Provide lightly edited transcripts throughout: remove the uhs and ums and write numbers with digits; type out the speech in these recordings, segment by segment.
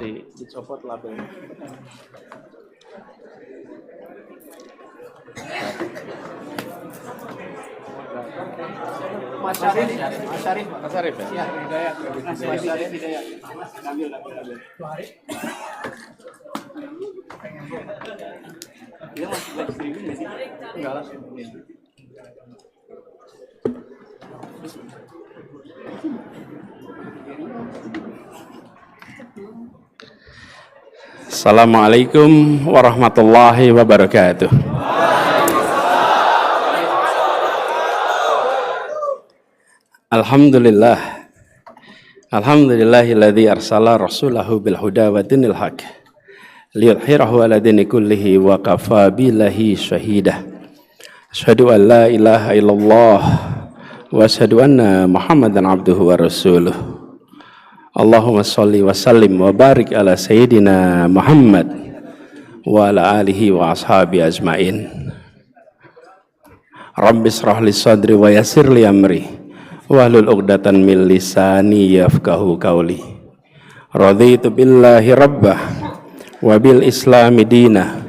Dicopot labelnya. Mas Syarif ya? Ya, Hidayat. Mas Syarif Hidayat. Ambil. Dia masih live streaming nggak sih? Enggak lah. Assalamualaikum warahmatullahi wabarakatuh. Alhamdulillahilladzi arsala rasulahu bil huda wa dinil haq liyudhhirahu ala dini kullihi wa kafa billahi syahida. Asyhadu an la ilaha illallah wa asyhadu anna Muhammadan abduhu wa rasuluh. Allahumma sholli wa sallim wa barik ala sayyidina Muhammad wa ala alihi wa ashabi ajmain. Rabbi shrah li sadri wa yassir li amri wahlul 'uqdatan min lisani yafqahu qawli. Raditu billahi rabbah wa bil islami dinah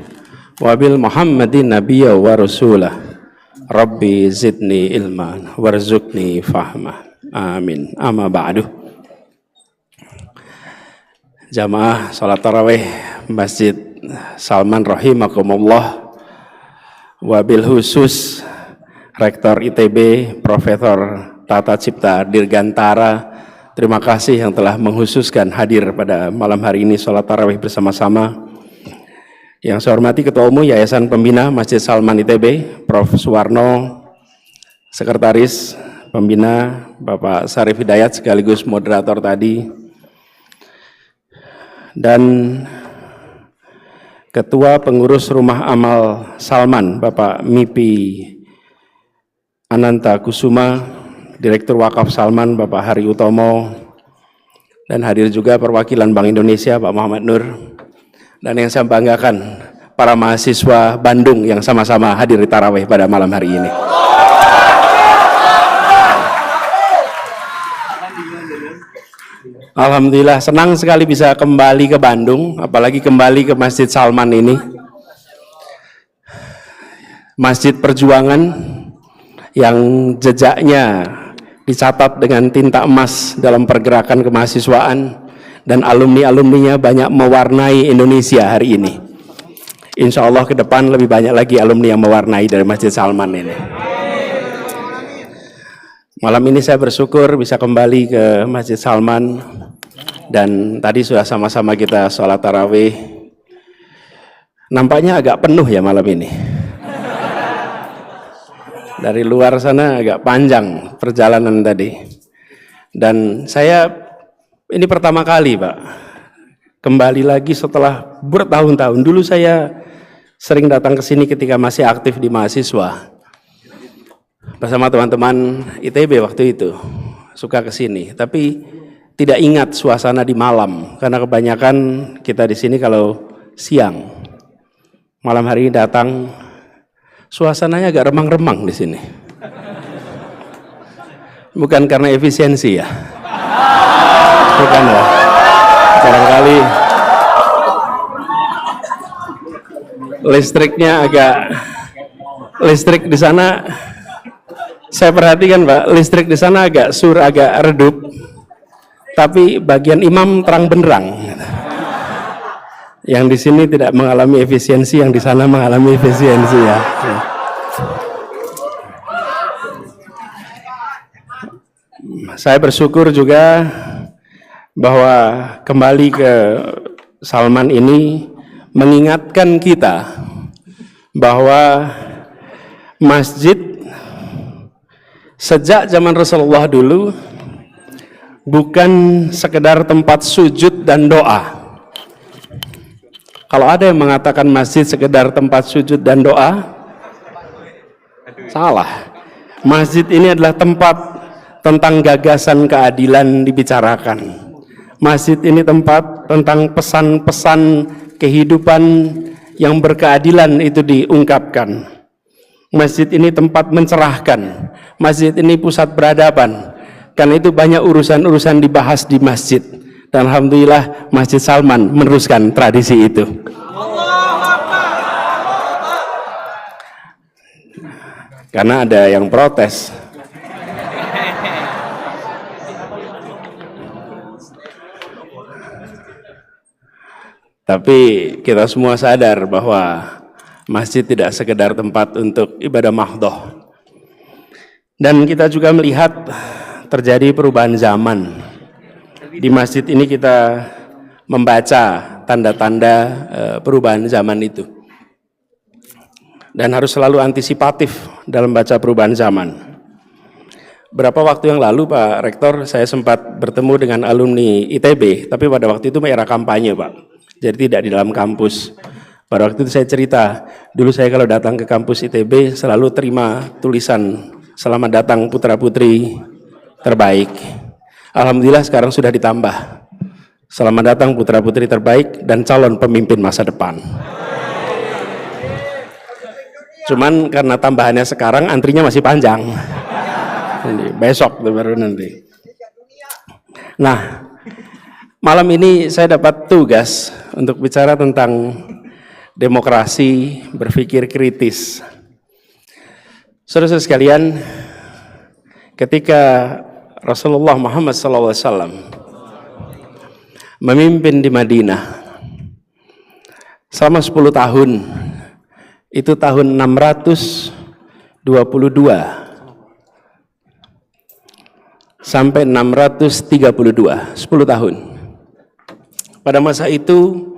wa bil muhammadin nabiyya wa rasulah. Rabbi zidni ilman warzuqni fahma. Amin. Amma ba'du. Jamaah salat tarawih Masjid Salman rahimakumullah, wabil khusus Rektor ITB Profesor Tata Cipta Dirgantara, terima kasih yang telah menghususkan hadir pada malam hari ini salat tarawih bersama-sama. Yang saya hormati Ketua Umum Yayasan Pembina Masjid Salman ITB Prof. Suwarno, Sekretaris Pembina Bapak Syarif Hidayat sekaligus moderator tadi, dan Ketua Pengurus Rumah Amal Salman Bapak Mipi Ananta Kusuma, Direktur Wakaf Salman Bapak Hari Utomo, dan hadir juga perwakilan Bank Indonesia Pak Muhammad Nur, dan yang saya banggakan para mahasiswa Bandung yang sama-sama hadir di tarawih pada malam hari ini. Alhamdulillah senang sekali bisa kembali ke Bandung, apalagi kembali ke Masjid Salman ini. Masjid perjuangan yang jejaknya dicatat dengan tinta emas dalam pergerakan kemahasiswaan, dan alumni-alumninya banyak mewarnai Indonesia hari ini. Insya Allah ke depan lebih banyak lagi alumni yang mewarnai dari Masjid Salman ini. Malam ini saya bersyukur bisa kembali ke Masjid Salman, dan tadi sudah sama-sama kita sholat tarawih. Nampaknya agak penuh ya malam ini. Dari luar sana agak panjang perjalanan tadi. Dan saya ini pertama kali Pak, kembali lagi setelah bertahun-tahun. Dulu saya sering datang ke sini ketika masih aktif di mahasiswa. Bersama teman-teman ITB waktu itu, suka ke sini, tapi tidak ingat suasana di malam karena kebanyakan kita di sini kalau siang. Malam hari ini datang, suasananya agak remang-remang di sini. Bukan karena efisiensi ya. Bukan ya. Barangkali listrik di sana, saya perhatikan Pak, listrik di sana agak redup, tapi bagian imam terang benderang. Yang di sini tidak mengalami efisiensi, yang di sana mengalami efisiensi ya. Saya bersyukur juga bahwa kembali ke Salman ini mengingatkan kita bahwa masjid sejak zaman Rasulullah dulu bukan sekedar tempat sujud dan doa. Kalau ada yang mengatakan masjid sekedar tempat sujud dan doa, salah. Masjid ini adalah tempat tentang gagasan keadilan dibicarakan. Masjid ini tempat tentang pesan-pesan kehidupan yang berkeadilan itu diungkapkan. Masjid ini tempat mencerahkan. Masjid ini pusat peradaban. Karena itu banyak urusan-urusan dibahas di masjid. Dan alhamdulillah Masjid Salman meneruskan tradisi itu. Karena ada yang protes. Tapi kita semua sadar bahwa masjid tidak sekedar tempat untuk ibadah mahdhah. Dan kita juga melihat terjadi perubahan zaman. Di masjid ini kita membaca tanda-tanda perubahan zaman itu. Dan harus selalu antisipatif dalam baca perubahan zaman. Berapa waktu yang lalu Pak Rektor, saya sempat bertemu dengan alumni ITB, tapi pada waktu itu era kampanye Pak, jadi tidak di dalam kampus. Pada waktu itu saya cerita, dulu saya kalau datang ke kampus ITB selalu terima tulisan, "Selamat datang putra-putri terbaik." Alhamdulillah sekarang sudah ditambah, "Selamat datang putra-putri terbaik dan calon pemimpin masa depan." Cuman karena tambahannya sekarang antrinya masih panjang. Ini besok baru nanti. Nah, malam ini saya dapat tugas untuk bicara tentang demokrasi berpikir kritis. Saudara-saudara sekalian, ketika Rasulullah Muhammad SAW memimpin di Madinah selama 10 tahun, itu tahun 622 sampai 632, 10 tahun. Pada masa itu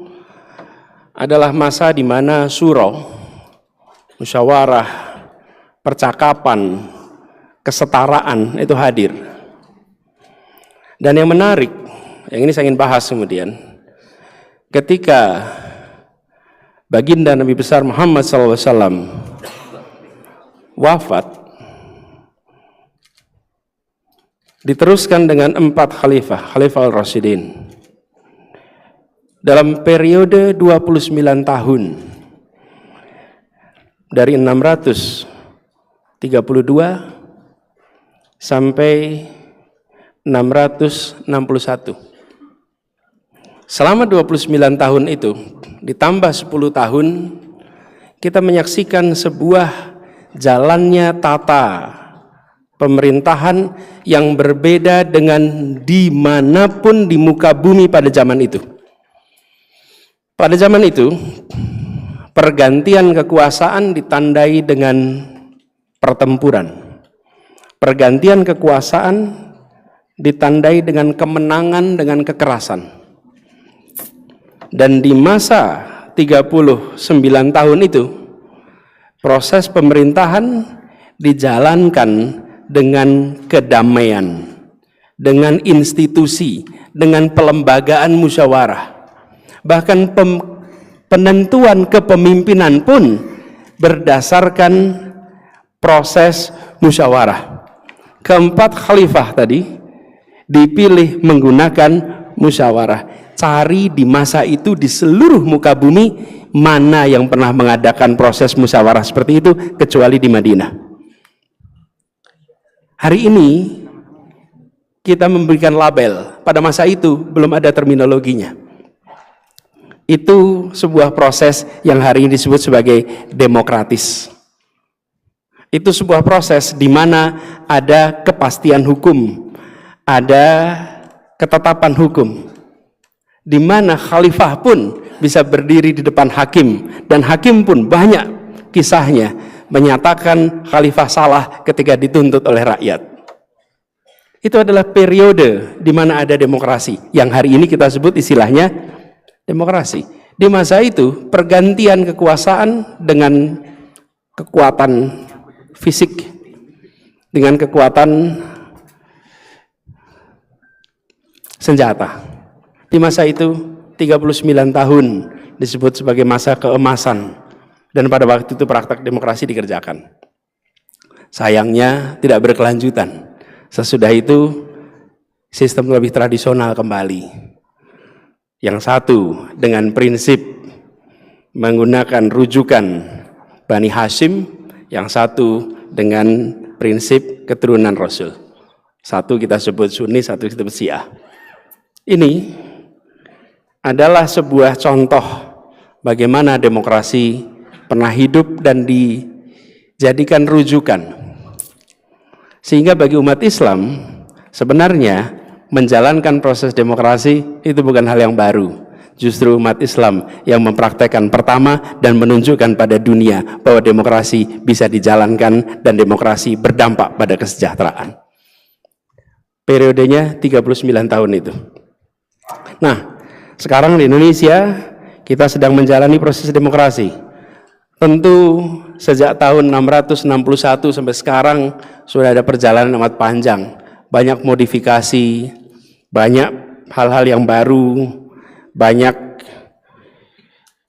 adalah masa di mana surah, musyawarah, percakapan, kesetaraan itu hadir. Dan yang menarik, yang ini saya ingin bahas kemudian, ketika baginda Nabi besar Muhammad SAW wafat, diteruskan dengan 4 khalifah al-Rasyidin. Dalam periode 29 tahun, dari 632 sampai 661. Selama 29 tahun itu, ditambah 10 tahun, kita menyaksikan sebuah jalannya tata pemerintahan yang berbeda dengan dimanapun di muka bumi pada zaman itu. Pada zaman itu, pergantian kekuasaan ditandai dengan pertempuran. Pergantian kekuasaan ditandai dengan kemenangan dengan kekerasan. Dan di masa 39 tahun itu, proses pemerintahan dijalankan dengan kedamaian, dengan institusi, dengan pelembagaan musyawarah. Bahkan penentuan kepemimpinan pun berdasarkan proses musyawarah. Keempat khalifah tadi dipilih menggunakan musyawarah. Cari di masa itu di seluruh muka bumi mana yang pernah mengadakan proses musyawarah seperti itu kecuali di Madinah. Hari ini kita memberikan label, pada masa itu belum ada terminologinya. Itu sebuah proses yang hari ini disebut sebagai demokratis. Itu sebuah proses di mana ada kepastian hukum, ada ketetapan hukum, di mana khalifah pun bisa berdiri di depan hakim, dan hakim pun banyak kisahnya menyatakan khalifah salah ketika dituntut oleh rakyat. Itu adalah periode di mana ada demokrasi, yang hari ini kita sebut istilahnya demokrasi. Di masa itu pergantian kekuasaan dengan kekuatan fisik, dengan kekuatan senjata. Di masa itu 39 tahun disebut sebagai masa keemasan, dan pada waktu itu praktek demokrasi dikerjakan. Sayangnya tidak berkelanjutan. Sesudah itu sistem lebih tradisional kembali. Yang satu dengan prinsip menggunakan rujukan Bani Hashim, yang satu dengan prinsip keturunan Rasul. Satu kita sebut Sunni, satu kita sebut Syiah. Ini adalah sebuah contoh bagaimana demokrasi pernah hidup dan dijadikan rujukan. Sehingga bagi umat Islam sebenarnya menjalankan proses demokrasi itu bukan hal yang baru. Justru umat Islam yang mempraktekkan pertama dan menunjukkan pada dunia bahwa demokrasi bisa dijalankan dan demokrasi berdampak pada kesejahteraan. Periodenya 39 tahun itu. Nah, sekarang di Indonesia kita sedang menjalani proses demokrasi. Tentu sejak tahun 661 sampai sekarang sudah ada perjalanan amat panjang. Banyak modifikasi, banyak hal-hal yang baru, banyak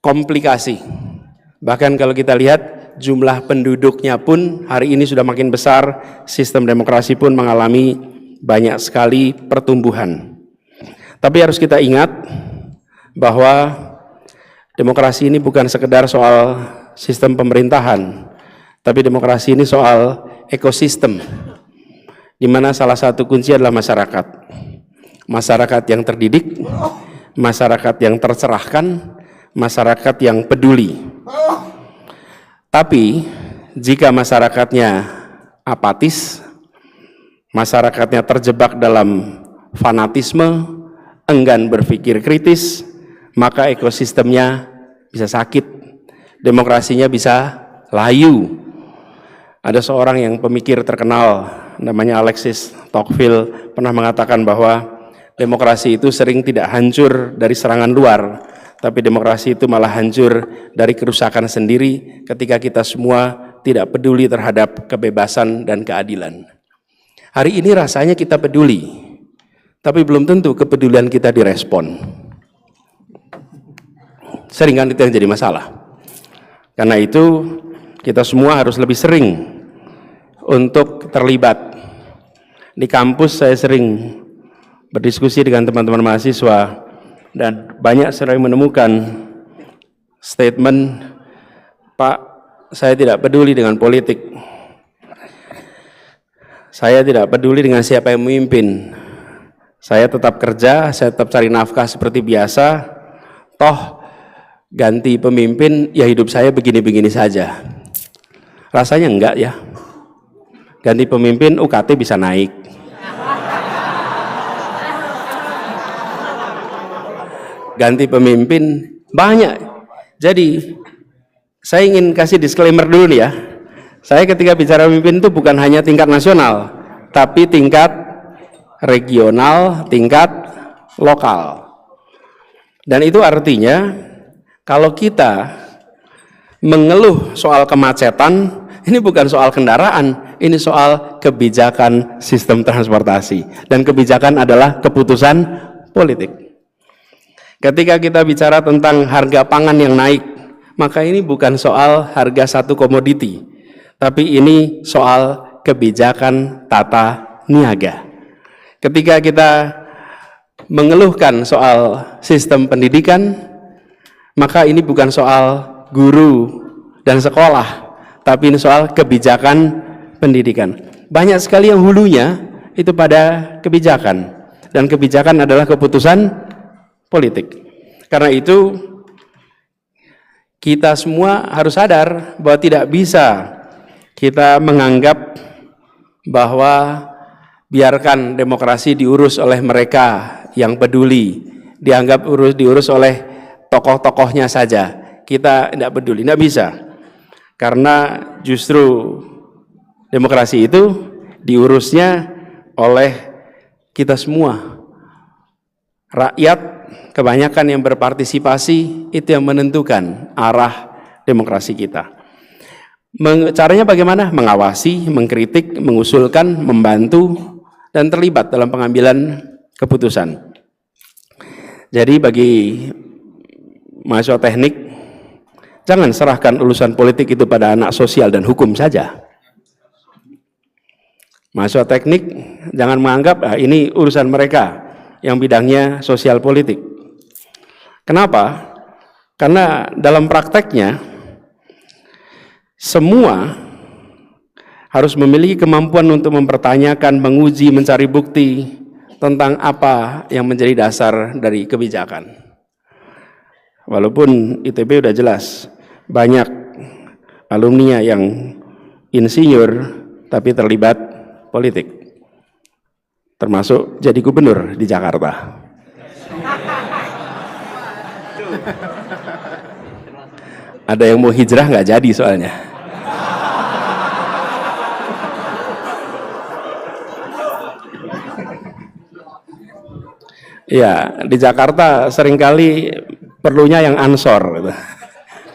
komplikasi. Bahkan kalau kita lihat jumlah penduduknya pun hari ini sudah makin besar, sistem demokrasi pun mengalami banyak sekali pertumbuhan. Tapi harus kita ingat bahwa demokrasi ini bukan sekedar soal sistem pemerintahan, tapi demokrasi ini soal ekosistem, di mana salah satu kunci adalah masyarakat. Masyarakat yang terdidik, masyarakat yang tercerahkan, masyarakat yang peduli. Tapi jika masyarakatnya apatis, masyarakatnya terjebak dalam fanatisme, enggan berpikir kritis, maka ekosistemnya bisa sakit, demokrasinya bisa layu. Ada seorang yang pemikir terkenal namanya Alexis Tocqueville pernah mengatakan bahwa demokrasi itu sering tidak hancur dari serangan luar, tapi demokrasi itu malah hancur dari kerusakan sendiri ketika kita semua tidak peduli terhadap kebebasan dan keadilan. Hari ini rasanya kita peduli, tapi belum tentu kepedulian kita direspon. Sering kan itu yang jadi masalah. Karena itu kita semua harus lebih sering untuk terlibat. Di kampus saya sering berdiskusi dengan teman-teman mahasiswa dan banyak sering menemukan statement, "Pak, saya tidak peduli dengan politik. Saya tidak peduli dengan siapa yang memimpin. Saya tetap kerja, saya tetap cari nafkah seperti biasa. Toh ganti pemimpin, ya hidup saya begini-begini saja." Rasanya enggak ya. Ganti pemimpin UKT bisa naik. Ganti pemimpin banyak. Jadi saya ingin kasih disclaimer dulu nih ya. Saya ketika bicara pemimpin itu bukan hanya tingkat nasional, tapi tingkat regional, tingkat lokal. Dan itu artinya kalau kita mengeluh soal kemacetan, ini bukan soal kendaraan, ini soal kebijakan sistem transportasi. Dan kebijakan adalah keputusan politik. Ketika kita bicara tentang harga pangan yang naik, maka ini bukan soal harga satu komoditi, tapi ini soal kebijakan tata niaga. Ketika kita mengeluhkan soal sistem pendidikan, maka ini bukan soal guru dan sekolah, tapi ini soal kebijakan pendidikan. Banyak sekali yang hulunya itu pada kebijakan, dan kebijakan adalah keputusan politik. Karena itu kita semua harus sadar bahwa tidak bisa kita menganggap bahwa biarkan demokrasi diurus oleh mereka yang peduli, dianggap diurus oleh tokoh-tokohnya saja. Kita tidak peduli, tidak bisa. Karena justru demokrasi itu diurusnya oleh kita semua. Rakyat kebanyakan yang berpartisipasi itu yang menentukan arah demokrasi kita. Caranya bagaimana? Mengawasi, mengkritik, mengusulkan, membantu, dan terlibat dalam pengambilan keputusan. Jadi bagi mahasiswa teknik, jangan serahkan urusan politik itu pada anak sosial dan hukum saja. Mahasiswa teknik jangan menganggap ini urusan mereka yang bidangnya sosial politik. Kenapa? Karena dalam prakteknya semua harus memiliki kemampuan untuk mempertanyakan, menguji, mencari bukti tentang apa yang menjadi dasar dari kebijakan. Walaupun ITB udah jelas, banyak alumni yang insinyur tapi terlibat politik, termasuk jadi gubernur di Jakarta. Ada yang mau hijrah nggak jadi soalnya. Ya, di Jakarta seringkali perlunya yang ansor gitu.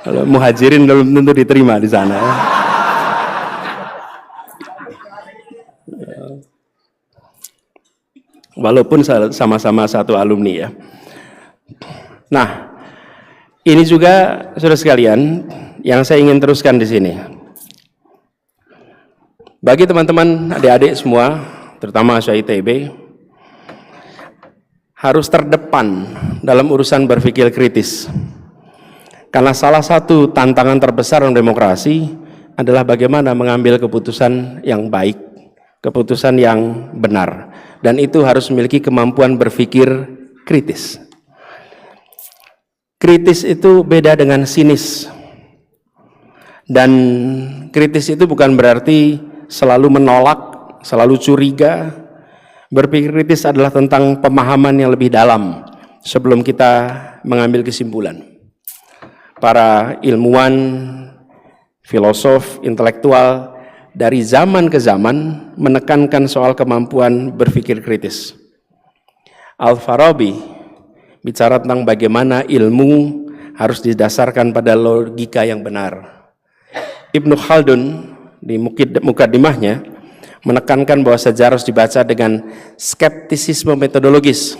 Kalau muhajirin belum tentu diterima di sana. Walaupun sama-sama satu alumni ya. Nah, ini juga saudara sekalian yang saya ingin teruskan di sini. Bagi teman-teman adik-adik semua, terutama mahasiswa ITB, harus terdepan dalam urusan berpikir kritis. Karena salah satu tantangan terbesar dalam demokrasi adalah bagaimana mengambil keputusan yang baik, keputusan yang benar. Dan itu harus memiliki kemampuan berpikir kritis. Kritis itu beda dengan sinis. Dan kritis itu bukan berarti selalu menolak, selalu curiga. Berpikir kritis adalah tentang pemahaman yang lebih dalam sebelum kita mengambil kesimpulan. Para ilmuwan, filosof, intelektual dari zaman ke zaman menekankan soal kemampuan berpikir kritis. Al-Farabi bicara tentang bagaimana ilmu harus didasarkan pada logika yang benar. Ibnu Khaldun di Mukaddimahnya menekankan bahwa sejarah harus dibaca dengan skeptisisme metodologis.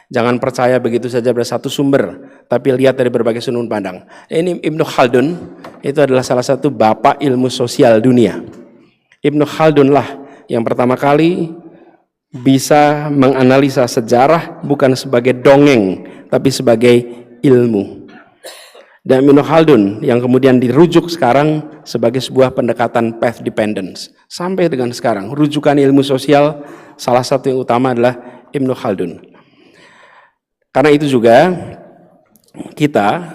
Jangan percaya begitu saja pada satu sumber, tapi lihat dari berbagai sudut pandang. Ini Ibnu Khaldun, itu adalah salah satu bapak ilmu sosial dunia. Ibnu Khaldun lah yang pertama kali bisa menganalisa sejarah bukan sebagai dongeng, tapi sebagai ilmu. Dan Ibnu Khaldun yang kemudian dirujuk sekarang sebagai sebuah pendekatan path dependence. Sampai dengan sekarang, rujukan ilmu sosial salah satu yang utama adalah Ibnu Khaldun. Karena itu juga kita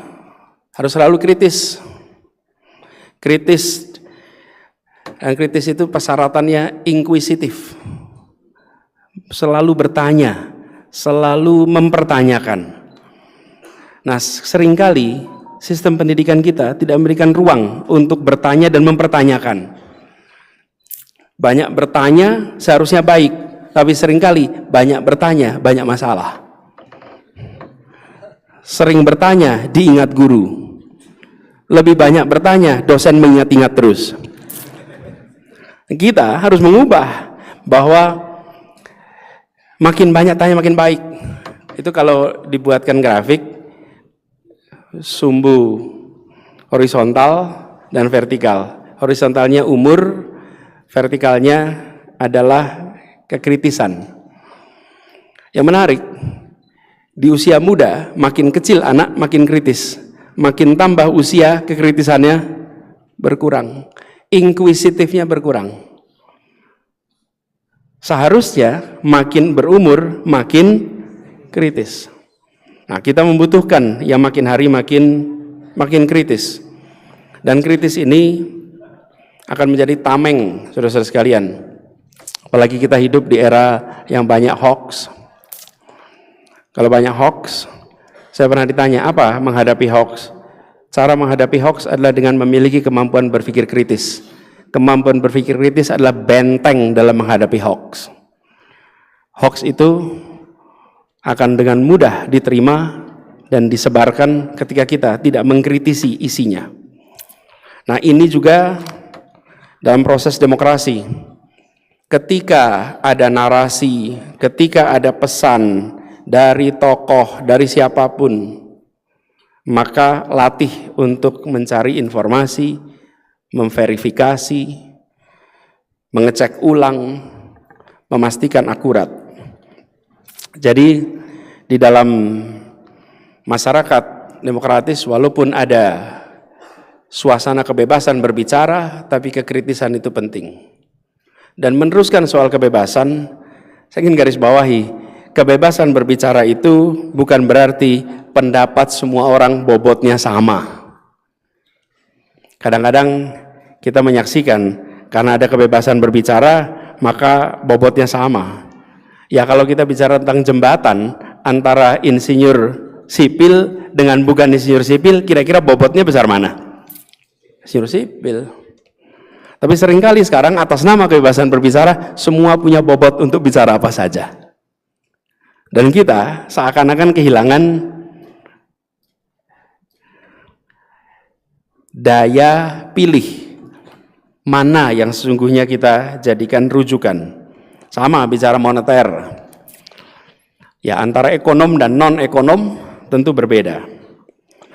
harus selalu kritis. Dan kritis itu persyaratannya inkuisitif. Selalu bertanya, selalu mempertanyakan. Nah, seringkali sistem pendidikan kita tidak memberikan ruang untuk bertanya dan mempertanyakan. Banyak bertanya seharusnya baik, tapi seringkali banyak bertanya, banyak masalah. Sering bertanya, diingat guru. Lebih banyak bertanya, dosen mengingat-ingat terus. Kita harus mengubah bahwa makin banyak tanya makin baik. Itu kalau dibuatkan grafik, sumbu horizontal dan vertikal. Horizontalnya umur, vertikalnya adalah kekritisan. Yang menarik, di usia muda makin kecil anak makin kritis, makin tambah usia kekritisannya berkurang, inkuisitifnya berkurang. Seharusnya makin berumur makin kritis. Nah, kita membutuhkan yang makin hari makin kritis. Dan kritis ini akan menjadi tameng, saudara-saudara sekalian. Apalagi kita hidup di era yang banyak hoax. Kalau banyak hoax, saya pernah ditanya, apa menghadapi hoax? Cara menghadapi hoax adalah dengan memiliki kemampuan berpikir kritis. Kemampuan berpikir kritis adalah benteng dalam menghadapi hoax. Hoax itu akan dengan mudah diterima dan disebarkan ketika kita tidak mengkritisi isinya. Nah, ini juga dalam proses demokrasi. Ketika ada narasi, ketika ada pesan dari tokoh, dari siapapun, maka latih untuk mencari informasi, memverifikasi, mengecek ulang, memastikan akurat. Jadi di dalam masyarakat demokratis, walaupun ada suasana kebebasan berbicara, tapi kekritisan itu penting. Dan meneruskan soal kebebasan, saya ingin garis bawahi, kebebasan berbicara itu bukan berarti pendapat semua orang bobotnya sama. Kadang-kadang kita menyaksikan karena ada kebebasan berbicara, maka bobotnya sama. Ya kalau kita bicara tentang jembatan antara insinyur sipil dengan bukan insinyur sipil, kira-kira bobotnya besar mana? Insinyur sipil. Tapi seringkali sekarang atas nama kebebasan berbicara, semua punya bobot untuk bicara apa saja. Dan kita seakan-akan kehilangan daya pilih mana yang sesungguhnya kita jadikan rujukan. Sama bicara moneter. Ya antara ekonom dan non-ekonom tentu berbeda.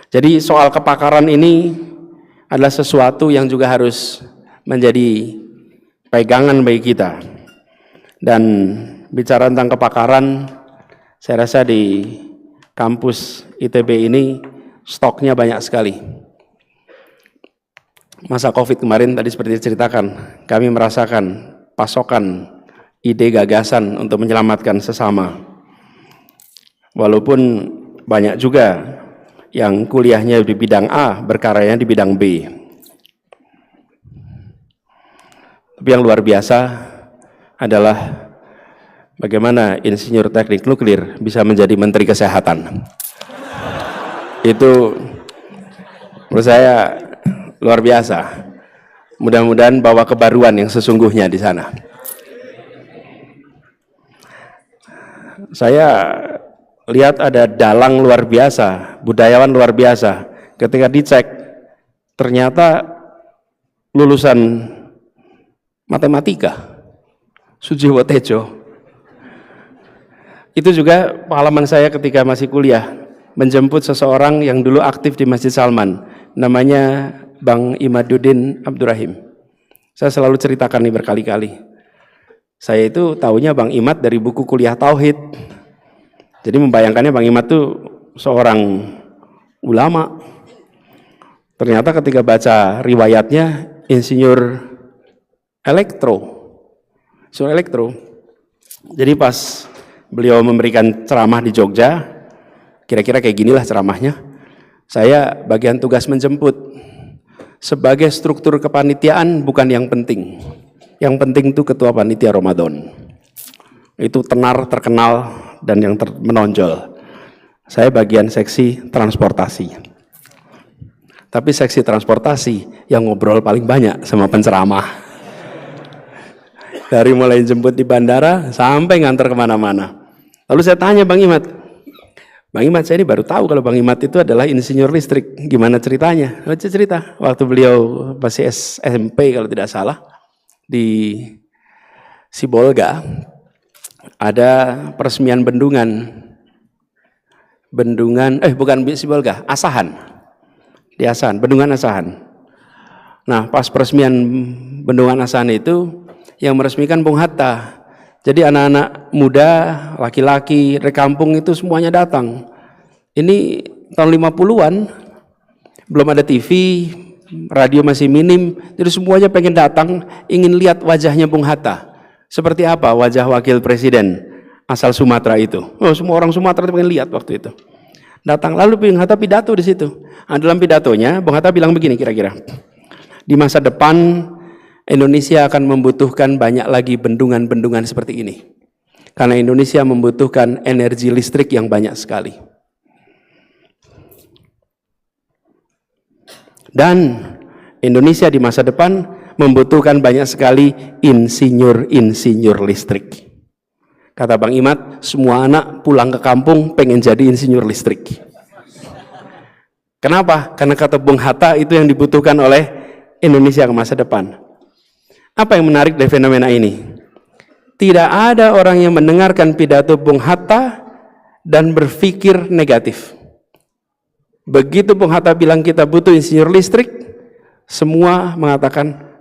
Jadi soal kepakaran ini adalah sesuatu yang juga harus menjadi pegangan bagi kita. Dan bicara tentang kepakaran, saya rasa di kampus ITB ini stoknya banyak sekali. Masa COVID kemarin tadi seperti diceritakan, kami merasakan pasokan ide gagasan untuk menyelamatkan sesama. Walaupun banyak juga yang kuliahnya di bidang A, berkaryanya di bidang B. Tapi yang luar biasa adalah bagaimana insinyur teknik nuklir bisa menjadi menteri kesehatan. Itu menurut saya luar biasa. Mudah-mudahan bawa kebaruan yang sesungguhnya di sana. Saya lihat ada dalang luar biasa, budayawan luar biasa. Ketika dicek, ternyata lulusan matematika, Sujiwo Tejo. Itu juga pengalaman saya ketika masih kuliah, menjemput seseorang yang dulu aktif di Masjid Salman, namanya Bang Imaduddin Abdurrahim. Saya selalu ceritakan ini berkali-kali. Saya itu tahunya Bang Imad dari buku kuliah Tauhid. Jadi membayangkannya Bang Imad itu seorang ulama. Ternyata ketika baca riwayatnya insinyur elektro. Jadi pas beliau memberikan ceramah di Jogja, kira-kira kayak ginilah ceramahnya. Saya bagian tugas menjemput. Sebagai struktur kepanitiaan bukan yang penting. Yang penting itu ketua panitia Ramadan. Itu tenar, terkenal, dan yang menonjol. Saya bagian seksi transportasi. Tapi seksi transportasi yang ngobrol paling banyak sama penceramah. Dari mulai jemput di bandara sampai ngantar kemana-mana. Lalu saya tanya Bang Imad, saya ini baru tahu kalau Bang Imad itu adalah insinyur listrik. Gimana ceritanya? Cerita. Waktu beliau masih SMP kalau tidak salah, di Sibolga, ada peresmian bendungan bukan Sibolga, Asahan. Di Asahan, bendungan Asahan. Nah, pas peresmian bendungan Asahan itu, yang meresmikan Bung Hatta. Jadi anak-anak muda, laki-laki, dari kampung itu semuanya datang. Ini tahun 50-an, belum ada TV, radio masih minim, jadi semuanya pengen datang, ingin lihat wajahnya Bung Hatta. Seperti apa wajah wakil presiden asal Sumatera itu. Oh, semua orang Sumatera pengen lihat waktu itu. Datang, lalu Bung Hatta pidato di situ. Nah, dalam pidatonya, Bung Hatta bilang begini kira-kira. Di masa depan, Indonesia akan membutuhkan banyak lagi bendungan-bendungan seperti ini. Karena Indonesia membutuhkan energi listrik yang banyak sekali. Dan Indonesia di masa depan membutuhkan banyak sekali insinyur-insinyur listrik. Kata Bang Imad, semua anak pulang ke kampung pengen jadi insinyur listrik. Kenapa? Karena kata Bung Hatta itu yang dibutuhkan oleh Indonesia ke masa depan. Apa yang menarik dari fenomena ini? Tidak ada orang yang mendengarkan pidato Bung Hatta dan berpikir negatif. Begitu Bung Hatta bilang kita butuh insinyur listrik, semua mengatakan,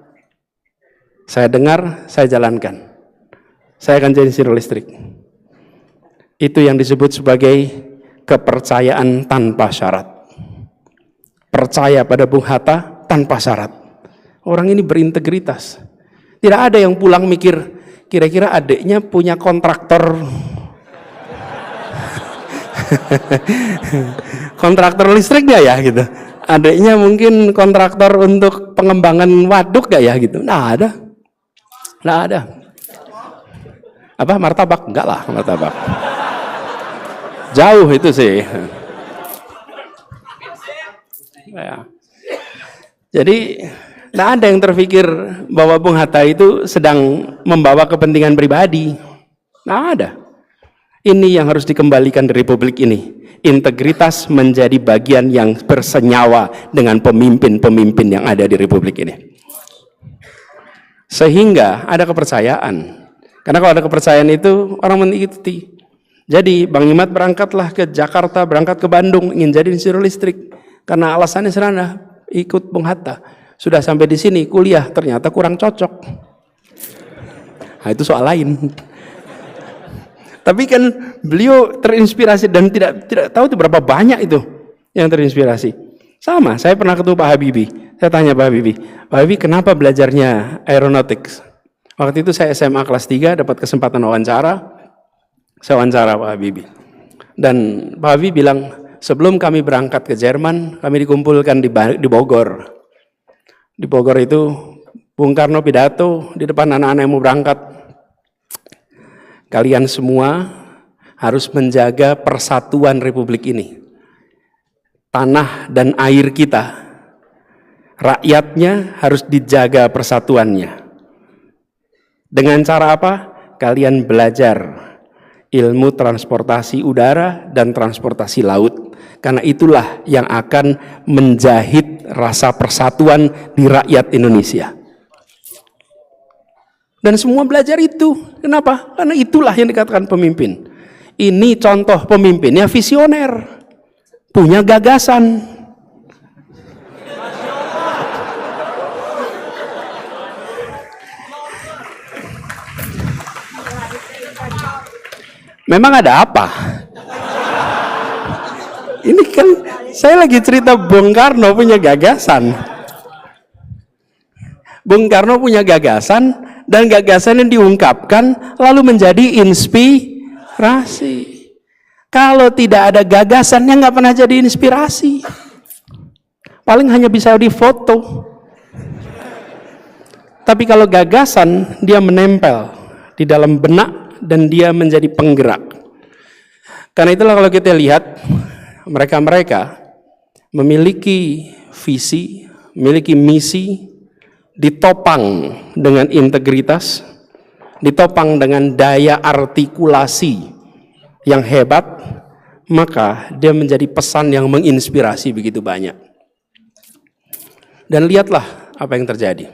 saya dengar, saya jalankan. Saya akan jadi insinyur listrik. Itu yang disebut sebagai kepercayaan tanpa syarat. Percaya pada Bung Hatta tanpa syarat. Orang ini berintegritas. Tidak ada yang pulang mikir, kira-kira adiknya punya kontraktor kontraktor listrik gak ya gitu. Adiknya mungkin kontraktor untuk pengembangan waduk gak ya gitu. Nah ada. Nah ada. Apa martabak? Enggak lah martabak. Jauh itu sih. Ya. Jadi tidak ada yang terpikir bahwa Bung Hatta itu sedang membawa kepentingan pribadi. Tidak ada. Ini yang harus dikembalikan di Republik ini. Integritas menjadi bagian yang bersenyawa dengan pemimpin-pemimpin yang ada di Republik ini. Sehingga ada kepercayaan. Karena kalau ada kepercayaan itu orang mengikuti. Jadi Bang Imat berangkatlah ke Jakarta, berangkat ke Bandung, ingin jadi insinyur listrik. Karena alasannya sederhana, ikut Bung Hatta. Sudah sampai di sini kuliah, ternyata kurang cocok. Nah itu soal lain. Tapi kan beliau terinspirasi dan tidak tahu itu berapa banyak itu yang terinspirasi. Sama, saya pernah ketemu Pak Habibie. Saya tanya Pak Habibie kenapa belajarnya aeronautics? Waktu itu saya SMA kelas 3 dapat kesempatan wawancara. Saya wawancara Pak Habibie. Dan Pak Habibie bilang, sebelum kami berangkat ke Jerman, kami dikumpulkan di Bogor. Di Bogor itu Bung Karno pidato di depan anak-anak yang mau berangkat. Kalian semua harus menjaga persatuan Republik ini. Tanah dan air kita, rakyatnya harus dijaga persatuannya. Dengan cara apa? Kalian belajar ilmu transportasi udara dan transportasi laut. Karena itulah yang akan menjahit rasa persatuan di rakyat Indonesia. Dan semua belajar itu. Kenapa? Karena itulah yang dikatakan pemimpin. Ini contoh pemimpinnya visioner. Punya gagasan. Memang ada apa? Ini kan saya lagi cerita Bung Karno punya gagasan. Bung Karno punya gagasan dan gagasan yang diungkapkan lalu menjadi inspirasi. Kalau tidak ada gagasannya nggak pernah jadi inspirasi. Paling hanya bisa difoto. Tapi kalau gagasan dia menempel di dalam benak dan dia menjadi penggerak. Karena itulah kalau kita lihat mereka-mereka memiliki visi, memiliki misi, ditopang dengan integritas, ditopang dengan daya artikulasi yang hebat, maka dia menjadi pesan yang menginspirasi begitu banyak. Dan lihatlah apa yang terjadi.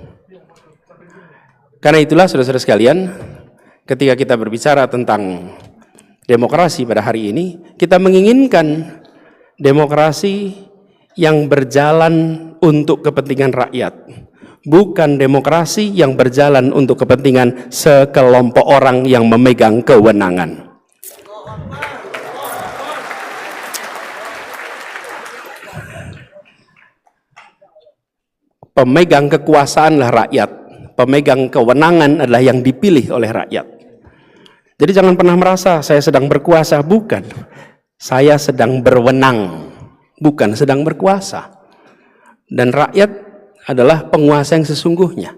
Karena itulah saudara-saudara sekalian, ketika kita berbicara tentang demokrasi pada hari ini, kita menginginkan demokrasi yang berjalan untuk kepentingan rakyat, bukan demokrasi yang berjalan untuk kepentingan sekelompok orang yang memegang kewenangan. Pemegang kekuasaanlah rakyat, pemegang kewenangan adalah yang dipilih oleh rakyat. Jadi jangan pernah merasa saya sedang berkuasa, bukan. Saya sedang berwenang, bukan sedang berkuasa. Dan rakyat adalah penguasa yang sesungguhnya.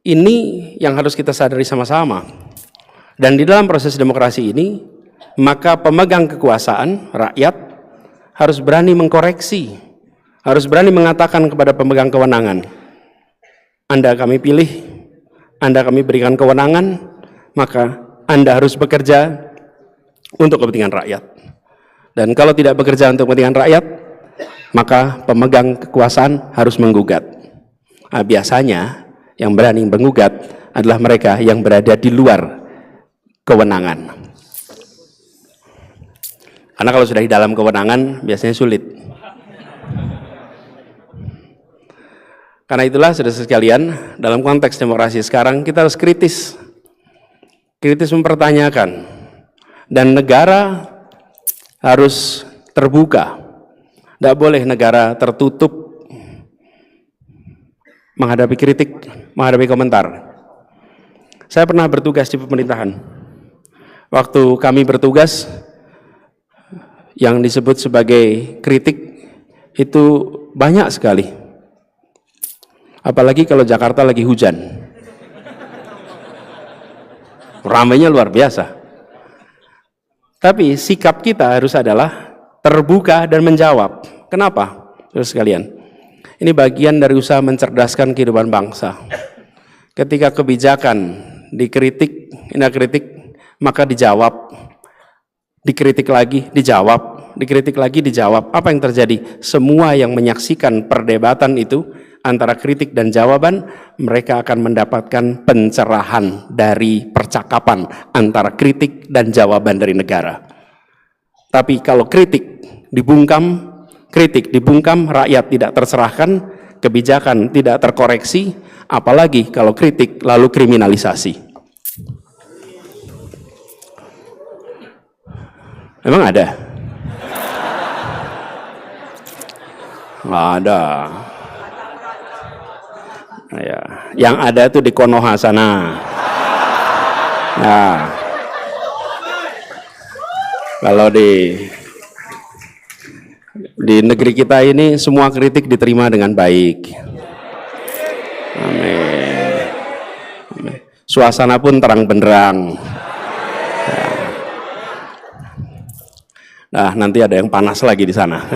Ini yang harus kita sadari sama-sama. Dan di dalam proses demokrasi ini, maka pemegang kekuasaan, rakyat, harus berani mengkoreksi, harus berani mengatakan kepada pemegang kewenangan, Anda kami pilih, Anda kami berikan kewenangan, maka Anda harus bekerja untuk kepentingan rakyat. Dan kalau tidak bekerja untuk kepentingan rakyat, maka pemegang kekuasaan harus menggugat. Nah, biasanya yang berani menggugat adalah mereka yang berada di luar kewenangan. Karena kalau sudah di dalam kewenangan biasanya sulit. Karena itulah saudara sekalian, dalam konteks demokrasi sekarang kita harus kritis mempertanyakan, dan negara harus terbuka. Tidak boleh negara tertutup menghadapi kritik, menghadapi komentar. Saya pernah bertugas di pemerintahan. Waktu kami bertugas, yang disebut sebagai kritik itu banyak sekali. Apalagi kalau Jakarta lagi hujan. Ramainya luar biasa. Tapi sikap kita harus adalah terbuka dan menjawab. Kenapa? Terus sekalian, ini bagian dari usaha mencerdaskan kehidupan bangsa. Ketika kebijakan dikritik, maka dijawab. Dikritik lagi, dijawab. Dikritik lagi, dijawab. Apa yang terjadi? Semua yang menyaksikan perdebatan itu antara kritik dan jawaban, mereka akan mendapatkan pencerahan dari percakapan antara kritik dan jawaban dari negara. Tapi kalau kritik dibungkam, rakyat tidak tercerahkan, kebijakan tidak terkoreksi, apalagi kalau kritik lalu kriminalisasi. Emang ada? Nggak ada. Ya, yang ada itu di Konoha sana. Nah, kalau di negeri kita ini semua kritik diterima dengan baik. Amin. Amin. Suasana pun terang benderang. Nah, nanti ada yang panas lagi di sana.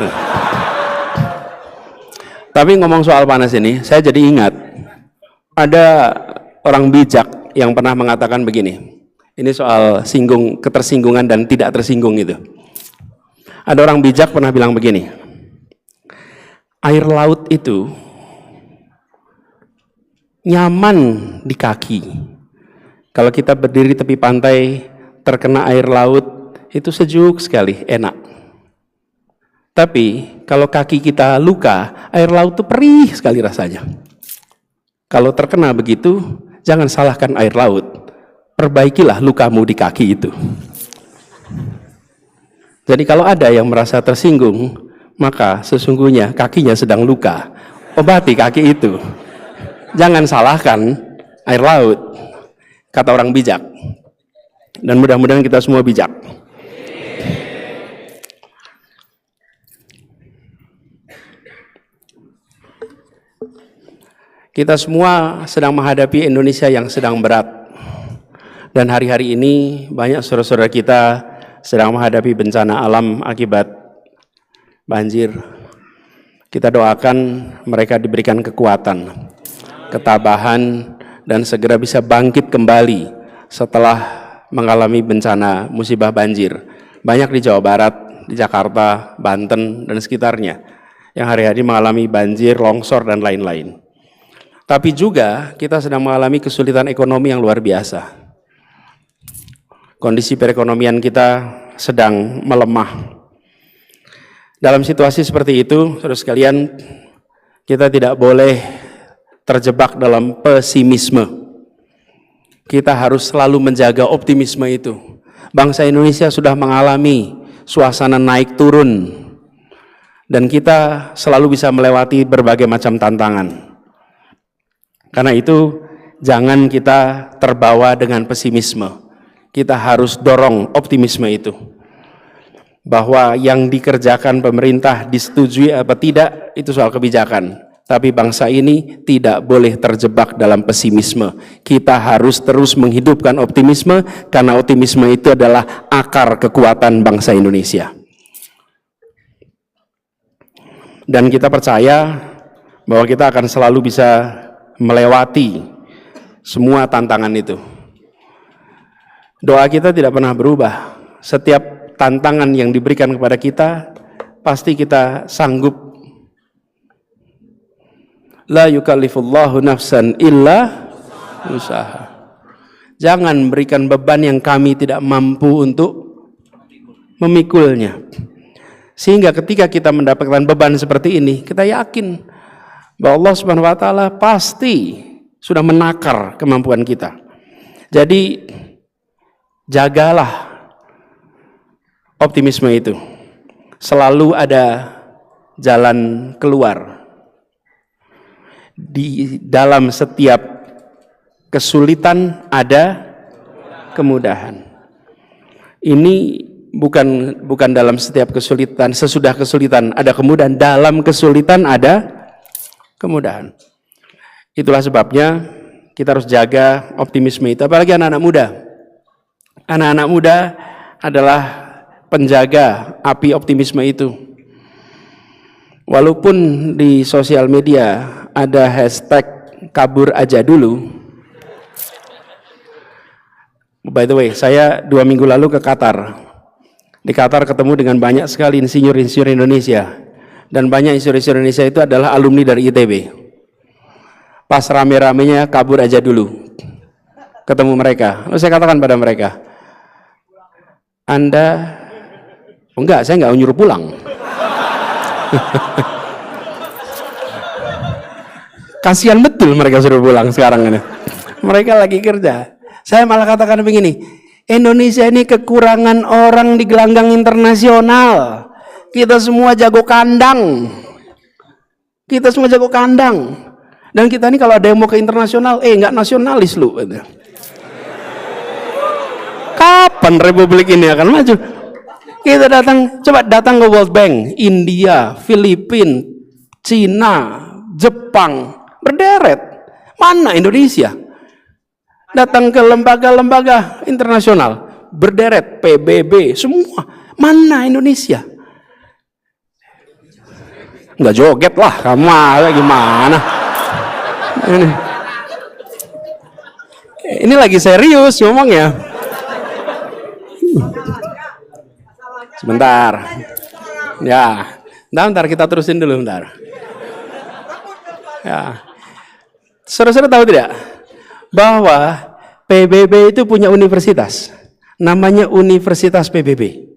Tapi ngomong soal panas ini, saya jadi ingat ada orang bijak yang pernah mengatakan begini. Ini soal ketersinggungan dan tidak tersinggung itu. Ada orang bijak pernah bilang begini. Air laut itu nyaman di kaki. Kalau kita berdiri tepi pantai, terkena air laut, itu sejuk sekali, enak. Tapi kalau kaki kita luka, air laut itu perih sekali rasanya. Kalau terkena begitu, jangan salahkan air laut. Perbaikilah lukamu di kaki itu. Jadi kalau ada yang merasa tersinggung, maka sesungguhnya kakinya sedang luka. Obati kaki itu. Jangan salahkan air laut, kata orang bijak. Dan mudah-mudahan kita semua bijak. Kita semua sedang menghadapi Indonesia yang sedang berat. Dan hari-hari ini banyak saudara-saudara kita sedang menghadapi bencana alam akibat banjir. Kita doakan mereka diberikan kekuatan, ketabahan, dan segera bisa bangkit kembali setelah mengalami bencana musibah banjir. Banyak di Jawa Barat, di Jakarta, Banten, dan sekitarnya yang hari-hari mengalami banjir, longsor, dan lain-lain. Tapi juga kita sedang mengalami kesulitan ekonomi yang luar biasa. Kondisi perekonomian kita sedang melemah. Dalam situasi seperti itu, saudara sekalian, kita tidak boleh terjebak dalam pesimisme. Kita harus selalu menjaga optimisme itu. Bangsa Indonesia sudah mengalami suasana naik turun, dan kita selalu bisa melewati berbagai macam tantangan. Karena itu, jangan kita terbawa dengan pesimisme. Kita harus dorong optimisme itu. Bahwa yang dikerjakan pemerintah disetujui apa tidak, itu soal kebijakan. Tapi bangsa ini tidak boleh terjebak dalam pesimisme. Kita harus terus menghidupkan optimisme, karena optimisme itu adalah akar kekuatan bangsa Indonesia. Dan kita percaya bahwa kita akan selalu bisa melewati semua tantangan itu. Doa kita tidak pernah berubah. Setiap tantangan yang diberikan kepada kita, pasti kita sanggup. La yukallifullahu nafsan illa usaha. Jangan berikan beban yang kami tidak mampu untuk memikulnya. Sehingga ketika kita mendapatkan beban seperti ini, kita yakin bahwa Allah Subhanahu wa taala pasti sudah menakar kemampuan kita. Jadi jagalah optimisme itu. Selalu ada jalan keluar. Di dalam setiap kesulitan ada kemudahan. Ini bukan dalam setiap kesulitan, sesudah kesulitan ada kemudahan, dalam kesulitan ada kemudahan. Itulah sebabnya kita harus jaga optimisme itu, apalagi anak-anak muda. Anak-anak muda adalah penjaga api optimisme itu. Walaupun di sosial media ada hashtag kabur aja dulu. By the way, saya 2 minggu lalu ke Qatar. Di Qatar ketemu dengan banyak sekali insinyur-insinyur Indonesia. Dan banyak insinyur Indonesia itu adalah alumni dari ITB. Pas rame-ramenya kabur aja dulu. Ketemu mereka. Lalu saya katakan pada mereka, Anda, enggak, saya enggak nyuruh pulang. Kasihan betul mereka suruh pulang sekarang ini. Mereka lagi kerja. Saya malah katakan begini, Indonesia ini kekurangan orang di gelanggang internasional. Kita semua jago kandang. Kita semua jago kandang. Dan kita ini kalau ada yang mau ke internasional, enggak nasionalis lu. Kapan republik ini akan maju? Kita coba datang ke World Bank, India, Filipina, Cina, Jepang, berderet. Mana Indonesia? Datang ke lembaga-lembaga internasional, berderet, PBB, semua. Mana Indonesia? Nggak joget lah, kamu gimana? Ini lagi serius ngomongnya. Sebentar. Ya, bentar kita terusin dulu bentar. Ya. Saudara-saudara tahu tidak bahwa PBB itu punya universitas, namanya Universitas PBB.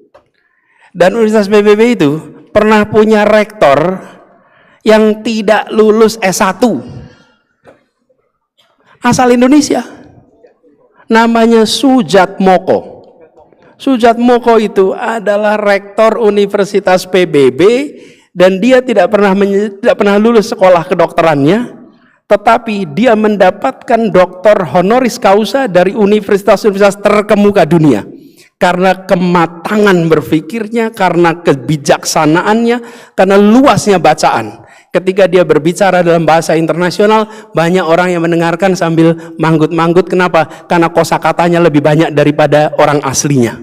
Dan Universitas PBB itu pernah punya rektor yang tidak lulus S1, asal Indonesia, namanya Sujatmoko. Sujatmoko itu adalah rektor Universitas PBB dan dia tidak pernah lulus sekolah kedokterannya. Tetapi dia mendapatkan doktor honoris causa dari universitas-universitas terkemuka dunia. Karena kematangan berpikirnya, karena kebijaksanaannya, karena luasnya bacaan. Ketika dia berbicara dalam bahasa internasional, banyak orang yang mendengarkan sambil manggut-manggut. Kenapa? Karena kosakatanya lebih banyak daripada orang aslinya.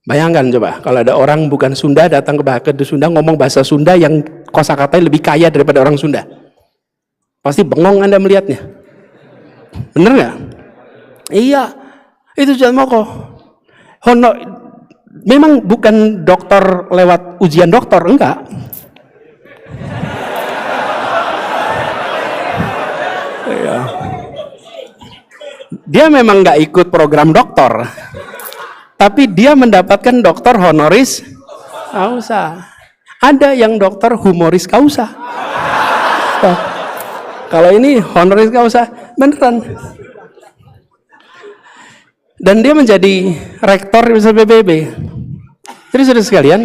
Bayangkan coba, kalau ada orang bukan Sunda datang ke Sunda ngomong bahasa Sunda yang kosakatanya lebih kaya daripada orang Sunda. Pasti bengong Anda melihatnya. Bener nggak? Iya, itu Sujatmoko. Memang bukan dokter lewat ujian dokter, enggak. Iya. Dia memang nggak ikut program dokter, tapi dia mendapatkan dokter honoris causa. Ada yang dokter humoris causa. Kalau ini honoris causa beneran. Dan dia menjadi rektor Universitas PBB. Jadi saudara sekalian,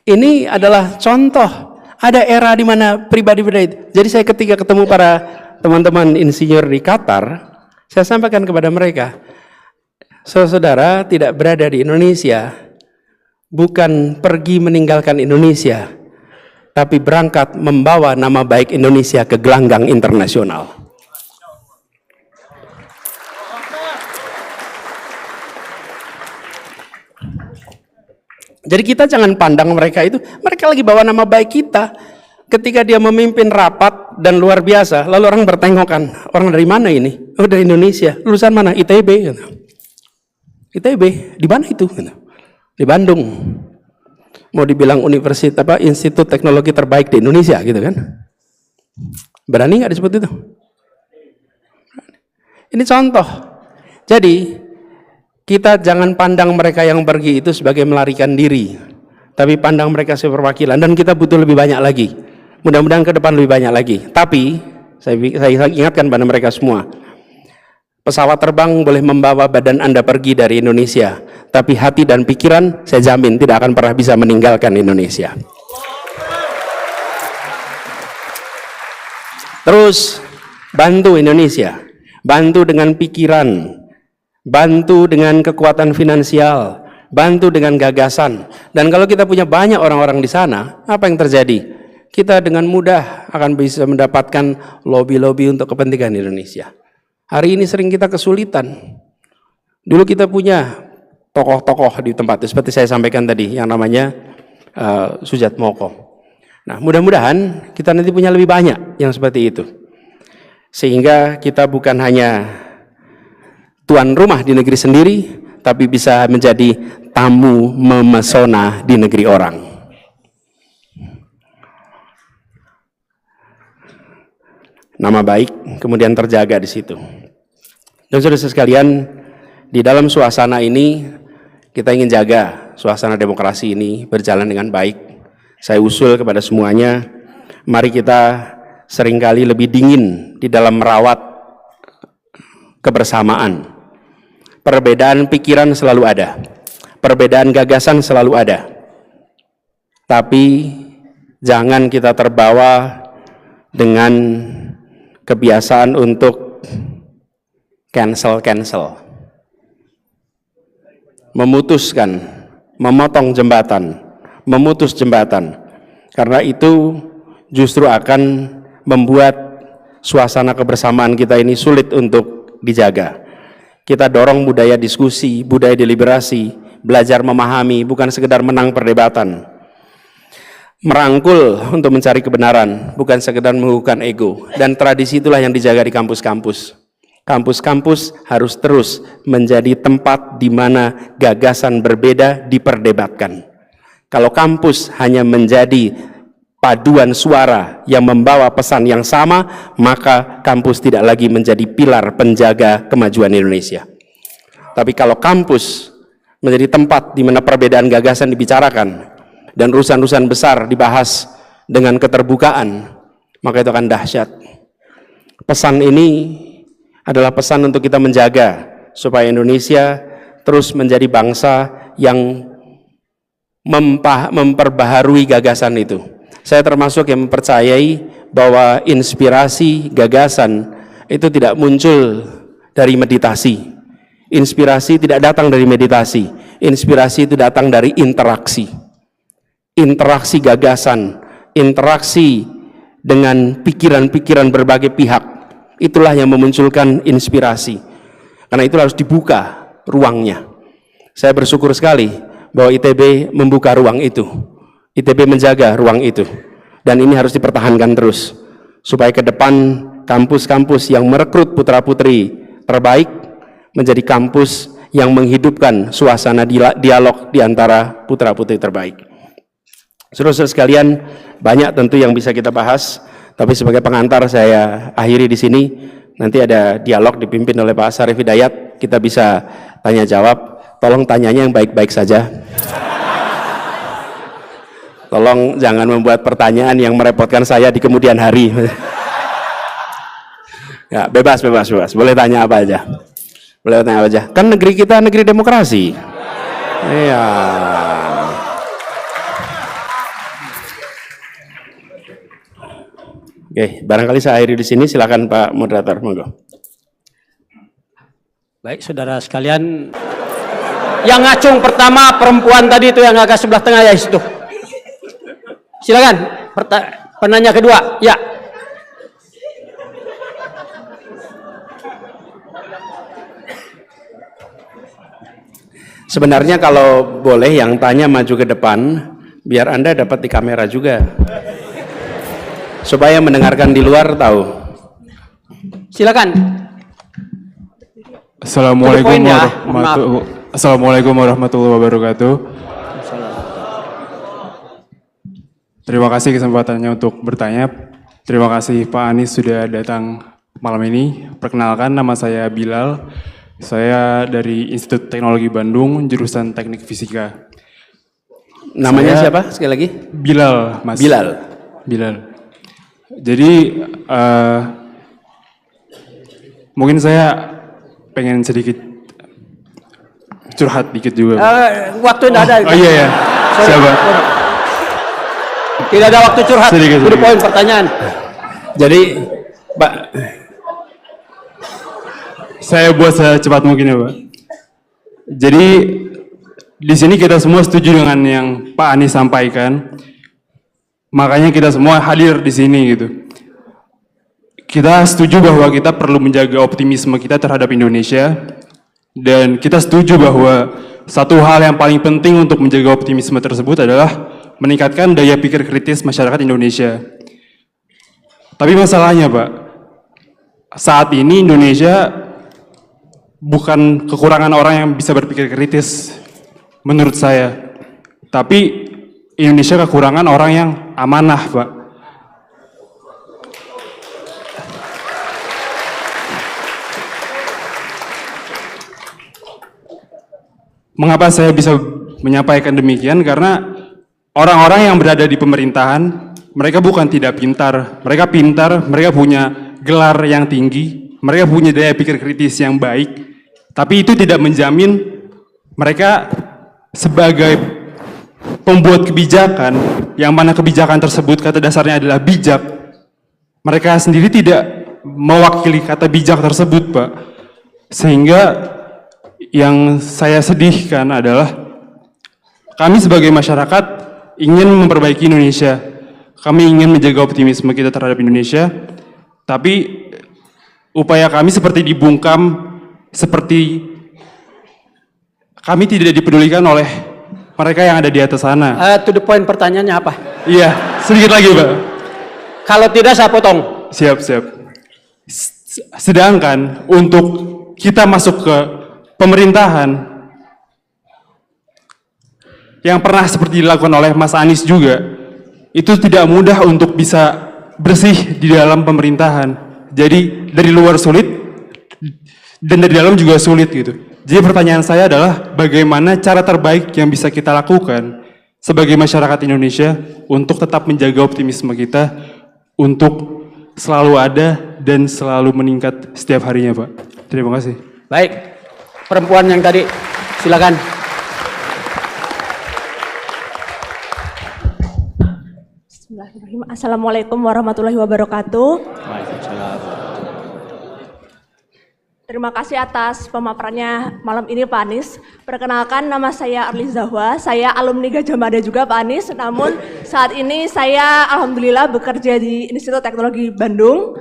ini adalah contoh. Ada era di mana pribadi-pribadi. Jadi saya ketika ketemu para teman-teman insinyur di Qatar, saya sampaikan kepada mereka, saudara tidak berada di Indonesia, bukan pergi meninggalkan Indonesia, tapi berangkat membawa nama baik Indonesia ke gelanggang internasional. Jadi kita jangan pandang mereka itu, mereka lagi bawa nama baik kita. Ketika dia memimpin rapat dan luar biasa, lalu orang bertengkokan, orang dari mana ini? Oh, dari Indonesia. Lulusan mana? ITB. ITB, di mana itu? Di Bandung. Mau dibilang universitas institut teknologi terbaik di Indonesia gitu kan? Berani nggak disebut itu? Ini contoh. Jadi kita jangan pandang mereka yang pergi itu sebagai melarikan diri, tapi pandang mereka sebagai perwakilan. Dan kita butuh lebih banyak lagi. Mudah-mudahan ke depan lebih banyak lagi. Tapi saya ingatkan pada mereka semua, pesawat terbang boleh membawa badan Anda pergi dari Indonesia, tapi hati dan pikiran saya jamin tidak akan pernah bisa meninggalkan Indonesia. Terus Bantu Indonesia, bantu dengan pikiran, bantu dengan kekuatan finansial, bantu dengan gagasan. Dan kalau kita punya banyak orang-orang di sana, apa yang terjadi? Kita dengan mudah akan bisa mendapatkan lobby-lobby untuk kepentingan Indonesia. Hari ini sering kita kesulitan. Dulu kita punya tokoh-tokoh di tempat itu, seperti saya sampaikan tadi, yang namanya Sujatmoko. Nah, mudah-mudahan kita nanti punya lebih banyak yang seperti itu. Sehingga kita bukan hanya tuan rumah di negeri sendiri, tapi bisa menjadi tamu memesona di negeri orang. Nama baik kemudian terjaga di situ. Dan saudara sekalian, di dalam suasana ini kita ingin jaga suasana demokrasi ini berjalan dengan baik. Saya usul kepada semuanya, mari kita seringkali lebih dingin di dalam merawat kebersamaan. Perbedaan pikiran selalu ada, perbedaan gagasan selalu ada. Tapi jangan kita terbawa dengan kebiasaan untuk cancel, memutuskan, memotong jembatan, memutus jembatan. Karena itu justru akan membuat suasana kebersamaan kita ini sulit untuk dijaga. Kita dorong budaya diskusi, budaya deliberasi, belajar memahami, bukan sekedar menang perdebatan. Merangkul untuk mencari kebenaran, bukan sekedar mengukuhkan ego. Dan tradisi itulah yang dijaga di kampus-kampus. Kampus-kampus harus terus menjadi tempat di mana gagasan berbeda diperdebatkan. Kalau kampus hanya menjadi paduan suara yang membawa pesan yang sama, maka kampus tidak lagi menjadi pilar penjaga kemajuan Indonesia. Tapi kalau kampus menjadi tempat di mana perbedaan gagasan dibicarakan, dan urusan-urusan besar dibahas dengan keterbukaan, maka itu akan dahsyat. Pesan ini adalah pesan untuk kita menjaga supaya Indonesia terus menjadi bangsa yang memperbaharui gagasan itu. Saya termasuk yang mempercayai bahwa inspirasi gagasan itu tidak muncul dari meditasi. Inspirasi tidak datang dari meditasi. Inspirasi itu datang dari interaksi. Interaksi gagasan, interaksi dengan pikiran-pikiran berbagai pihak, itulah yang memunculkan inspirasi. Karena itu harus dibuka ruangnya. Saya bersyukur sekali bahwa ITB membuka ruang itu, ITB menjaga ruang itu, dan ini harus dipertahankan terus supaya ke depan kampus-kampus yang merekrut putra-putri terbaik menjadi kampus yang menghidupkan suasana dialog di antara putra-putri terbaik. Saudara-saudara sekalian, banyak tentu yang bisa kita bahas, tapi sebagai pengantar saya akhiri di sini. Nanti ada dialog dipimpin oleh Pak Syarif Hidayat, kita bisa tanya jawab. Tolong tanyanya yang baik-baik saja. Tolong jangan membuat pertanyaan yang merepotkan saya di kemudian hari. Ya, bebas. Boleh tanya apa aja. Boleh tanya apa aja. Kan negeri kita negeri demokrasi. Iya. Oke, barangkali saya akhiri di sini. Silakan Pak Moderator, monggo. Baik, saudara sekalian, yang ngacung pertama perempuan tadi itu yang agak sebelah tengah ya itu. Silakan, penanya kedua, ya. Sebenarnya kalau boleh yang tanya maju ke depan, biar Anda dapat di kamera juga. Supaya mendengarkan di luar tahu. Silakan. Assalamualaikum warahmatullahi wabarakatuh. Terima kasih kesempatannya untuk bertanya. Terima kasih Pak Anies sudah datang malam ini. Perkenalkan, nama saya Bilal. Saya dari Institut Teknologi Bandung, jurusan Teknik Fisika. Namanya siapa sekali lagi? Bilal, Mas. Bilal. Jadi mungkin saya pengen sedikit curhat dikit juga. Waktu tidak ada. Oh iya ya. Siapa? Tidak ada waktu curhat. Sedikit. Poin pertanyaan. Jadi Pak, Saya buat secepat mungkin ya Pak. Jadi di sini kita semua setuju dengan yang Pak Anies sampaikan. Makanya kita semua hadir di sini gitu. Kita setuju bahwa kita perlu menjaga optimisme kita terhadap Indonesia. Dan kita setuju bahwa satu hal yang paling penting untuk menjaga optimisme tersebut adalah meningkatkan daya pikir kritis masyarakat Indonesia. Tapi masalahnya Pak, saat ini Indonesia bukan kekurangan orang yang bisa berpikir kritis menurut saya. Tapi Indonesia kekurangan orang yang amanah Pak. Mengapa saya bisa menyampaikan demikian? Karena orang-orang yang berada di pemerintahan, mereka bukan tidak pintar, mereka punya gelar yang tinggi, mereka punya daya pikir kritis yang baik, tapi itu tidak menjamin mereka sebagai pembuat kebijakan, yang mana kebijakan tersebut kata dasarnya adalah bijak, mereka sendiri tidak mewakili kata bijak tersebut, Pak. Sehingga yang saya sedihkan adalah kami sebagai masyarakat ingin memperbaiki Indonesia. Kami ingin menjaga optimisme kita terhadap Indonesia, tapi upaya kami seperti dibungkam, seperti kami tidak dipedulikan oleh mereka yang ada di atas sana. To the point, pertanyaannya apa? Iya, sedikit lagi Pak. Kalau tidak saya potong. Siap. Sedangkan untuk kita masuk ke pemerintahan yang pernah seperti dilakukan oleh Mas Anies juga, itu tidak mudah untuk bisa bersih di dalam pemerintahan. Jadi dari luar sulit dan dari dalam juga sulit gitu. Jadi pertanyaan saya adalah bagaimana cara terbaik yang bisa kita lakukan sebagai masyarakat Indonesia untuk tetap menjaga optimisme kita untuk selalu ada dan selalu meningkat setiap harinya, Pak. Terima kasih. Baik. Perempuan yang tadi, silakan. Bismillahirrahmanirrahim. Assalamualaikum warahmatullahi wabarakatuh. Waalaikumsalam. Terima kasih atas pemaparannya malam ini Pak Anies. Perkenalkan, nama saya Arli Zahwa. Saya alumni Gajah Mada juga Pak Anies. Namun saat ini saya alhamdulillah bekerja di Institut Teknologi Bandung.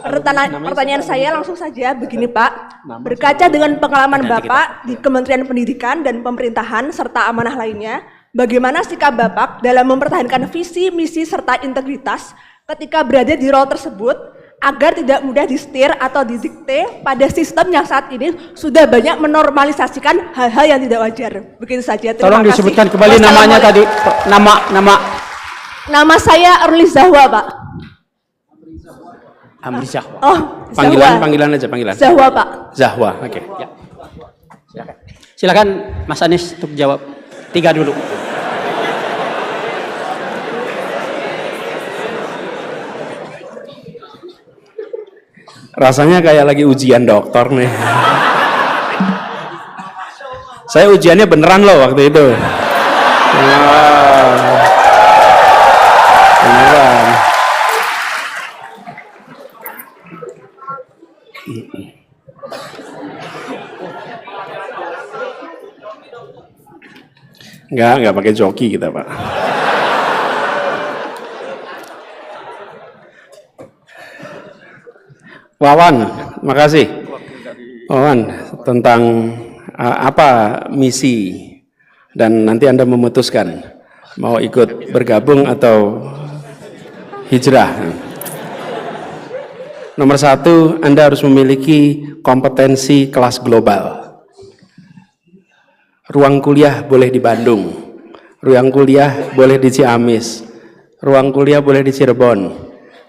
Pertanyaan saya langsung saja begini Pak. Berkaca dengan pengalaman Bapak di Kementerian Pendidikan dan Pemerintahan serta amanah lainnya, bagaimana sikap Bapak dalam mempertahankan visi, misi, serta integritas ketika berada di role tersebut agar tidak mudah disetir atau didikte pada sistem yang saat ini sudah banyak menormalisasikan hal-hal yang tidak wajar. Begitu saja. Terima Tolong kasih. disebutkan kembali namanya tadi. Nama saya Arli Zahwa Pak. Amri Zahwa. Oh, Panggilan aja, panggilan. Zahwa Pak. Zahwa, oke. Ya. Silakan Mas Anies untuk jawab. 3 dulu. Rasanya kayak lagi ujian dokter nih. Saya ujiannya beneran loh waktu itu. Beneran. Enggak pakai joki kita, Pak. Wawan, makasih. Wawan, tentang apa misi dan nanti Anda memutuskan mau ikut bergabung atau hijrah. Nomor 1, Anda harus memiliki kompetensi kelas global. Ruang kuliah boleh di Bandung, ruang kuliah boleh di Ciamis, ruang kuliah boleh di Cirebon,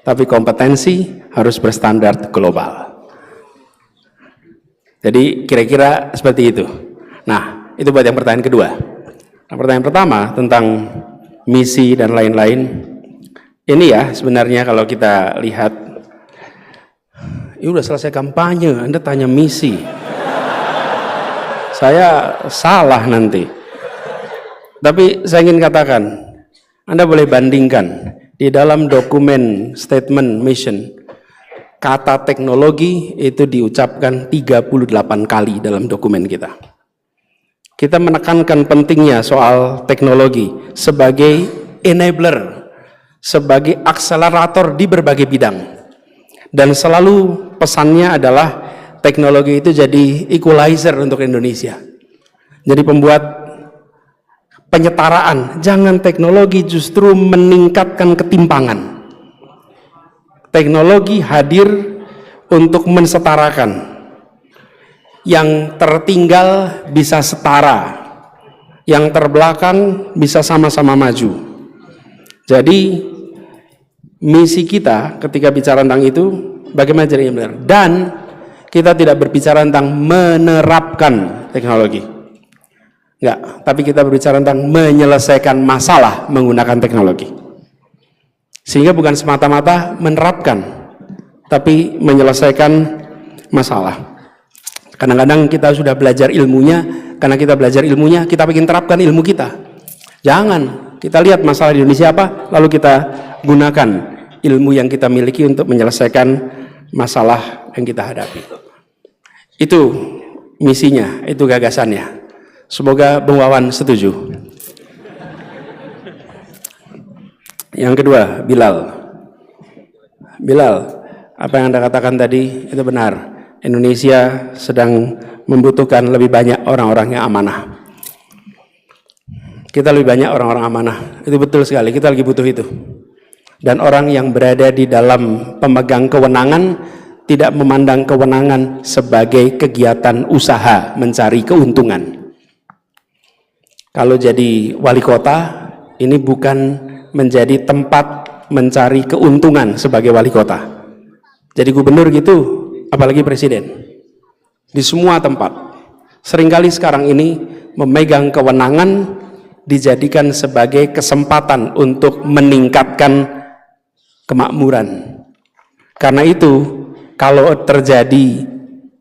tapi kompetensi harus berstandar global. Jadi kira-kira seperti itu. Nah, itu buat yang pertanyaan kedua. Nah, pertanyaan pertama tentang misi dan lain-lain. Ini ya sebenarnya kalau kita lihat, ini udah selesai kampanye, Anda tanya misi. Saya salah nanti. Tapi saya ingin katakan, Anda boleh bandingkan di dalam dokumen statement mission, kata teknologi itu diucapkan 38 kali dalam dokumen kita. Kita menekankan pentingnya soal teknologi sebagai enabler, sebagai akselerator di berbagai bidang. Dan selalu pesannya adalah teknologi itu jadi equalizer untuk Indonesia. Jadi pembuat penyetaraan, jangan teknologi justru meningkatkan ketimpangan. Teknologi hadir untuk mensetarakan. Yang tertinggal bisa setara, yang terbelakang bisa sama-sama maju. Jadi misi kita ketika bicara tentang itu bagaimana jadi benar. Dan kita tidak berbicara tentang menerapkan teknologi. Enggak, tapi kita berbicara tentang menyelesaikan masalah menggunakan teknologi. Sehingga bukan semata-mata menerapkan, tapi menyelesaikan masalah. Kadang-kadang kita sudah belajar ilmunya, karena kita belajar ilmunya, kita ingin terapkan ilmu kita. Jangan, kita lihat masalah di Indonesia apa, lalu kita gunakan ilmu yang kita miliki untuk menyelesaikan masalah yang kita hadapi. Itu misinya, itu gagasannya. Semoga Bung Wawan setuju. Yang kedua, Bilal. Bilal, apa yang Anda katakan tadi itu benar. Indonesia sedang membutuhkan lebih banyak orang-orang yang amanah. Kita lebih banyak orang-orang amanah. Itu betul sekali, kita lagi butuh itu. Dan orang yang berada di dalam pemegang kewenangan tidak memandang kewenangan sebagai kegiatan usaha mencari keuntungan. Kalau jadi wali kota, ini bukan menjadi tempat mencari keuntungan sebagai wali kota. Jadi gubernur gitu, apalagi presiden. Di semua tempat. Seringkali sekarang ini memegang kewenangan dijadikan sebagai kesempatan untuk meningkatkan kemakmuran. Karena itu, kalau terjadi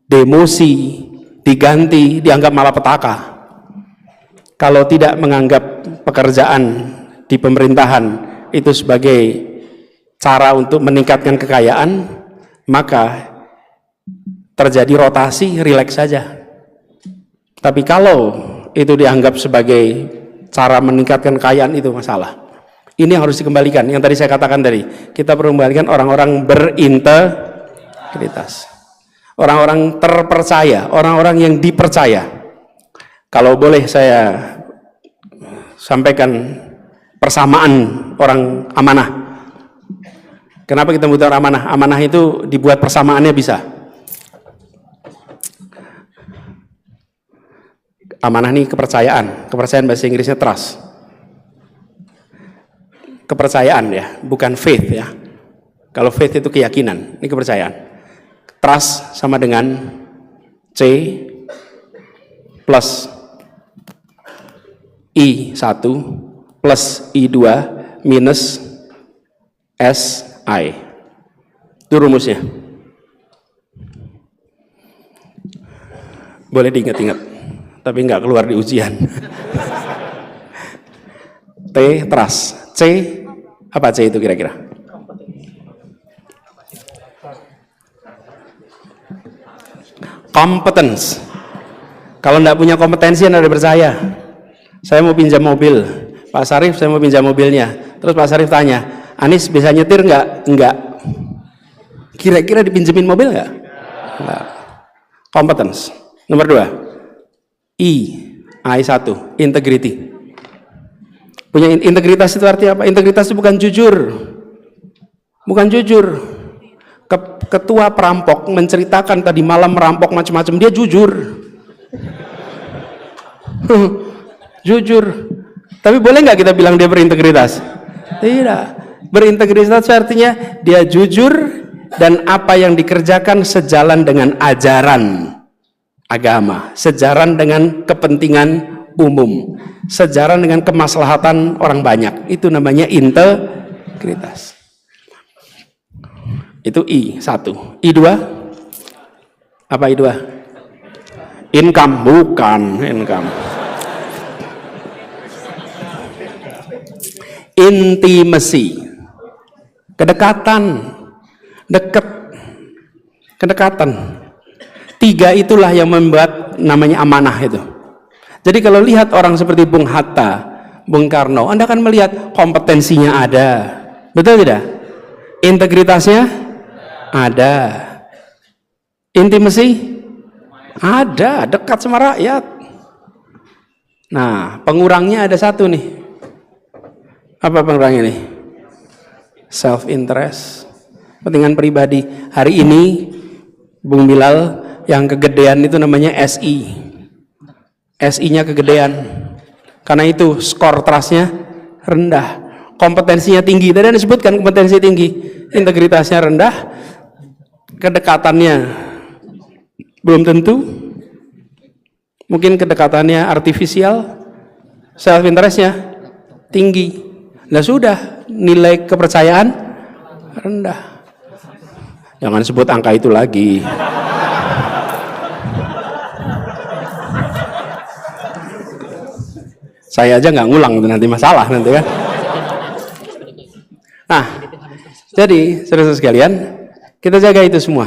demosi, diganti, dianggap malapetaka. Kalau tidak menganggap pekerjaan di pemerintahan itu sebagai cara untuk meningkatkan kekayaan, maka terjadi rotasi, rileks saja. Tapi kalau itu dianggap sebagai cara meningkatkan kekayaan, itu masalah. Ini harus dikembalikan. Yang tadi saya katakan tadi, kita perlu kembalikan orang-orang berintegritas, orang-orang terpercaya, orang-orang yang dipercaya. Kalau boleh saya sampaikan persamaan orang amanah. Kenapa kita butuh orang amanah? Amanah itu dibuat persamaannya bisa. Amanah ini kepercayaan. Kepercayaan bahasa Inggrisnya trust. Kepercayaan ya, bukan faith ya. Kalau faith itu keyakinan, ini kepercayaan. Trust sama dengan C plus I1 plus I2 minus SI. Itu rumusnya. Boleh diingat-ingat, tapi nggak keluar di ujian. T, trust. C, apa C itu kira-kira? Competence. Kalau nggak punya kompetensi, Anda percaya. Saya mau pinjam mobil, Pak Sarif, saya mau pinjam mobilnya. Terus Pak Sarif tanya, Anies bisa nyetir nggak? Enggak. Kira-kira dipinjemin mobil nggak? Enggak. Competence. Nomor 2, I1, integrity. Punya integritas itu artinya apa? Integritas itu bukan jujur. Bukan jujur. Ketua perampok menceritakan tadi malam merampok macam-macam, dia jujur. Jujur. Tapi boleh nggak kita bilang dia berintegritas? Tidak. Berintegritas artinya dia jujur dan apa yang dikerjakan sejalan dengan ajaran agama, sejalan dengan kepentingan umum, sejalan dengan kemaslahatan orang banyak. Itu namanya integritas. Itu I1. I2 apa I2? Income, bukan income. Intimacy, kedekatan, dekat. Kedekatan. 3 itulah yang membuat namanya amanah itu. Jadi kalau lihat orang seperti Bung Hatta, Bung Karno, Anda akan melihat kompetensinya ada. Betul tidak? Integritasnya ada. Intimasi ada, dekat sama rakyat. Nah, pengurangnya ada satu nih. Apa pengurangnya nih? Self interest, kepentingan pribadi. Hari ini Bung Bilal yang kegedean itu namanya SI. SI-nya kegedean. Karena itu skor trustnya rendah. Kompetensinya tinggi. Tadi Anda sebutkan kompetensi tinggi. Integritasnya rendah. Kedekatannya belum tentu. Mungkin kedekatannya artifisial. Self interestnya tinggi. Nah sudah, nilai kepercayaan rendah. Jangan sebut angka itu lagi. Saya aja nggak ngulang, itu nanti masalah nanti kan. Nah, jadi saudara sekalian, kita jaga itu semua.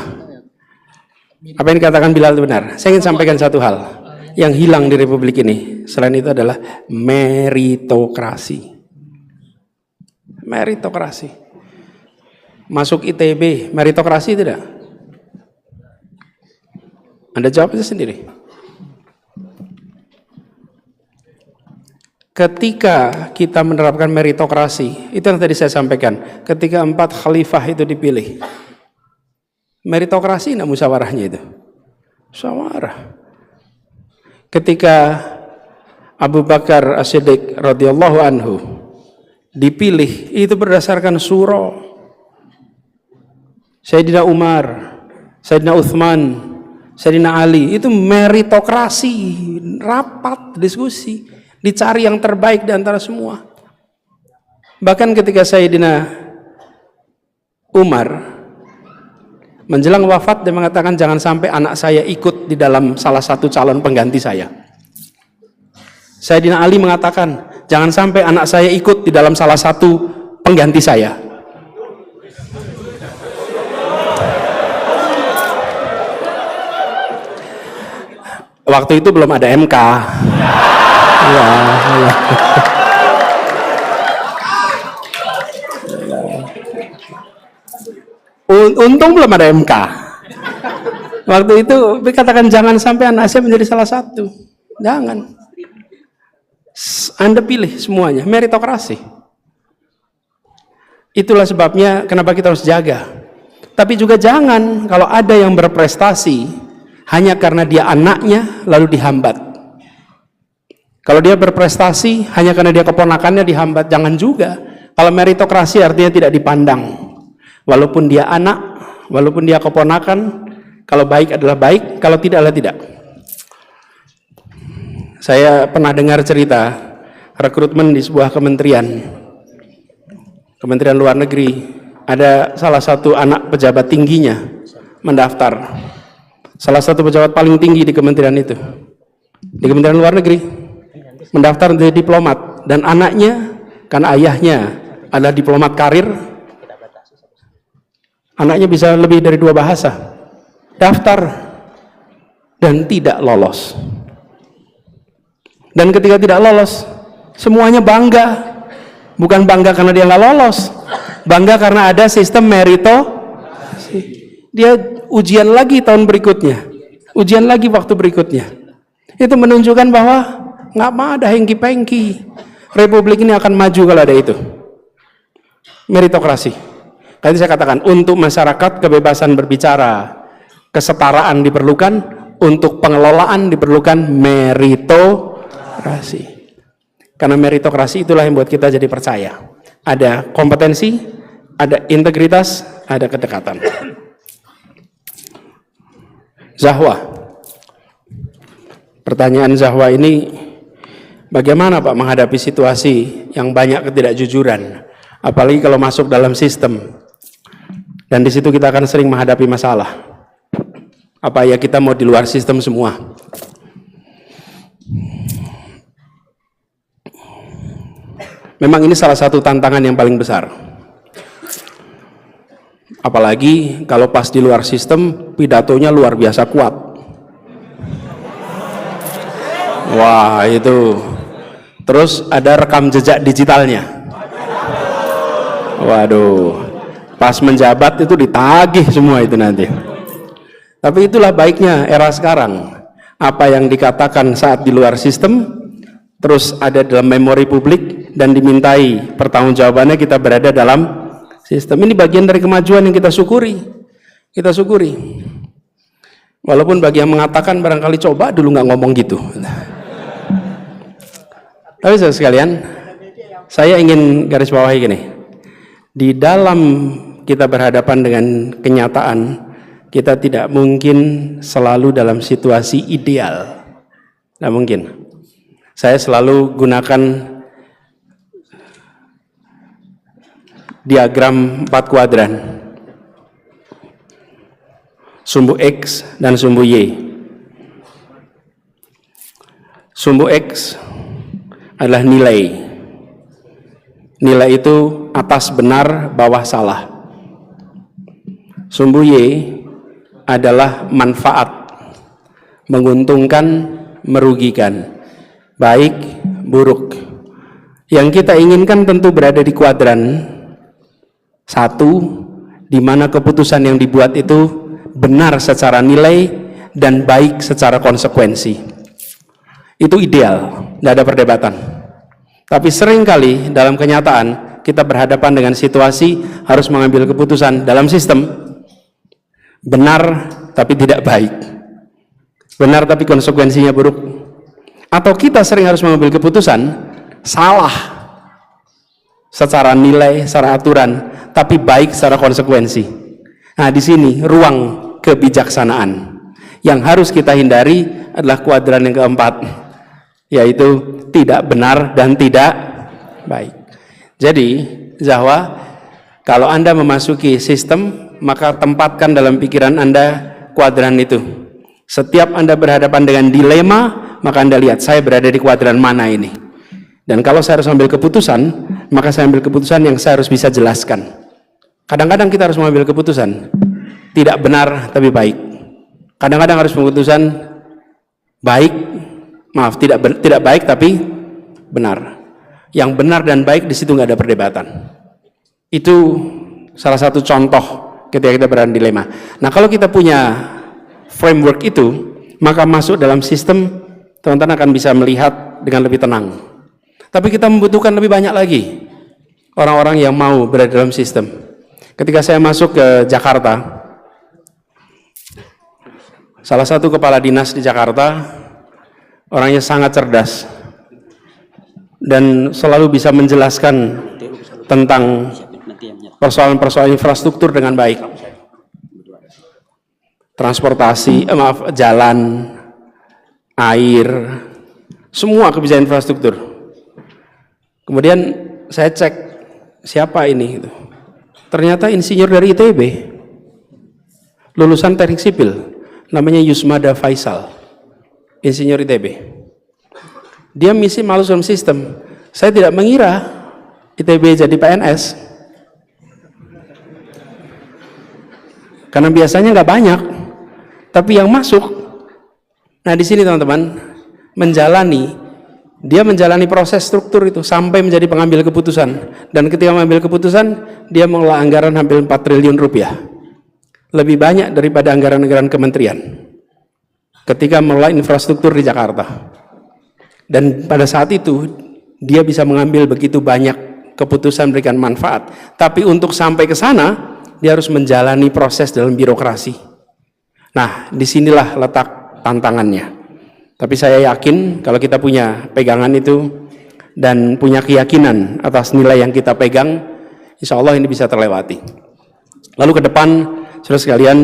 Apa yang dikatakan Bilal itu benar. Saya ingin sampaikan satu hal yang hilang di Republik ini. Selain itu adalah meritokrasi. Meritokrasi. Masuk ITB, meritokrasi tidak? Anda jawab aja sendiri. Ketika kita menerapkan meritokrasi, itu yang tadi saya sampaikan, ketika 4 khalifah itu dipilih, meritokrasi enggak musyawarahnya itu? Musyawarah. Ketika Abu Bakar As-Siddiq radhiyallahu anhu dipilih, itu berdasarkan syura. Sayyidina Umar, Sayyidina Utsman, Sayyidina Ali, itu meritokrasi, rapat, diskusi. Dicari yang terbaik di antara semua. Bahkan ketika Sayyidina Umar menjelang wafat, dia mengatakan jangan sampai anak saya ikut di dalam salah satu calon pengganti saya. Sayyidina Ali mengatakan jangan sampai anak saya ikut di dalam salah satu pengganti saya. Waktu itu belum ada MK. Ya. Untung belum ada MK. Waktu itu dikatakan jangan sampai anak saya menjadi salah satu. Jangan. Anda pilih semuanya, meritokrasi. Itulah sebabnya kenapa kita harus jaga. Tapi juga jangan kalau ada yang berprestasi hanya karena dia anaknya lalu dihambat. Kalau dia berprestasi hanya karena dia keponakannya dihambat, jangan juga. Kalau meritokrasi artinya tidak dipandang. Walaupun dia anak, walaupun dia keponakan, kalau baik adalah baik, kalau tidak adalah tidak. Saya pernah dengar cerita rekrutmen di sebuah kementerian luar negeri. Ada salah satu anak pejabat tingginya mendaftar. Salah satu pejabat paling tinggi di kementerian itu. Di kementerian luar negeri. Mendaftar menjadi diplomat, dan anaknya karena ayahnya adalah diplomat karir, anaknya bisa lebih dari 2 bahasa, daftar dan tidak lolos. Dan ketika tidak lolos, semuanya bangga, bukan bangga karena dia nggak lolos, bangga karena ada sistem meritokrasi. Dia ujian lagi tahun berikutnya, ujian lagi waktu berikutnya. Itu menunjukkan bahwa nggak mau ada hengki-pengki. Republik ini akan maju kalau ada itu. Meritokrasi. Tadi saya katakan, untuk masyarakat kebebasan berbicara, kesetaraan diperlukan, untuk pengelolaan diperlukan meritokrasi. Karena meritokrasi itulah yang buat kita jadi percaya. Ada kompetensi, ada integritas, ada kedekatan. Zahwa. Pertanyaan Zahwa ini, bagaimana Pak menghadapi situasi yang banyak ketidakjujuran, apalagi kalau masuk dalam sistem, dan di situ kita akan sering menghadapi masalah. Apa ya kita mau di luar sistem semua? Memang ini salah satu tantangan yang paling besar. Apalagi kalau pas di luar sistem, pidatonya luar biasa kuat. Wah, itu. Terus ada rekam jejak digitalnya. Waduh, pas menjabat itu ditagih semua itu nanti. Tapi itulah baiknya era sekarang. Apa yang dikatakan saat di luar sistem, terus ada dalam memori publik dan dimintai pertanggungjawabannya kita berada dalam sistem. Ini bagian dari kemajuan yang kita syukuri. Kita syukuri. Walaupun bagi yang mengatakan barangkali coba dulu nggak ngomong gitu. Tapi saudara sekalian, saya ingin garis bawahi gini. Di dalam kita berhadapan dengan kenyataan, kita tidak mungkin selalu dalam situasi ideal. Tidak mungkin. Saya selalu gunakan diagram 4 kuadran. Sumbu X dan sumbu Y. Sumbu X adalah nilai. Nilai itu atas benar, bawah salah. Sumbu Y adalah manfaat, menguntungkan, merugikan, baik, buruk. Yang kita inginkan tentu berada di kuadran 1, di mana keputusan yang dibuat itu benar secara nilai dan baik secara konsekuensi. Itu ideal, tidak ada perdebatan. Tapi seringkali dalam kenyataan kita berhadapan dengan situasi harus mengambil keputusan dalam sistem benar tapi tidak baik, benar tapi konsekuensinya buruk. Atau kita sering harus mengambil keputusan salah secara nilai, secara aturan, tapi baik secara konsekuensi. Nah, di sini ruang kebijaksanaan yang harus kita hindari adalah kuadran yang keempat, yaitu tidak benar dan tidak baik. Jadi, Zahwa, kalau Anda memasuki sistem, maka tempatkan dalam pikiran Anda kuadran itu. Setiap Anda berhadapan dengan dilema, maka Anda lihat, saya berada di kuadran mana ini. Dan kalau saya harus ambil keputusan, maka saya ambil keputusan yang saya harus bisa jelaskan. Kadang-kadang kita harus mengambil keputusan tidak benar tapi baik. Kadang-kadang harus keputusan baik, maaf, tidak baik tapi benar. Yang benar dan baik di situ nggak ada perdebatan. Itu salah satu contoh ketika kita berada di dilema. Nah, kalau kita punya framework itu, maka masuk dalam sistem, teman-teman akan bisa melihat dengan lebih tenang. Tapi kita membutuhkan lebih banyak lagi orang-orang yang mau berada dalam sistem. Ketika saya masuk ke Jakarta, salah satu kepala dinas di Jakarta orangnya sangat cerdas dan selalu bisa menjelaskan tentang persoalan-persoalan infrastruktur dengan baik. Transportasi, jalan, air, semua kebijakan infrastruktur. Kemudian saya cek siapa ini gitu. Ternyata insinyur dari ITB, lulusan teknik sipil, namanya Yusmada Faisal, insinyur ITB. Dia misi masuk dalam sistem. Saya tidak mengira ITB jadi PNS, karena biasanya nggak banyak, tapi yang masuk. Nah, di sini teman-teman dia menjalani proses struktur itu sampai menjadi pengambil keputusan, dan ketika mengambil keputusan dia mengelola anggaran hampir 4 triliun rupiah, lebih banyak daripada anggaran-anggaran kementerian ketika mengelola infrastruktur di Jakarta. Dan pada saat itu dia bisa mengambil begitu banyak keputusan berikan manfaat, tapi untuk sampai ke sana dia harus menjalani proses dalam birokrasi. Nah, disinilah letak tantangannya. Tapi saya yakin kalau kita punya pegangan itu dan punya keyakinan atas nilai yang kita pegang, insya Allah ini bisa terlewati. Lalu ke depan, saudara sekalian,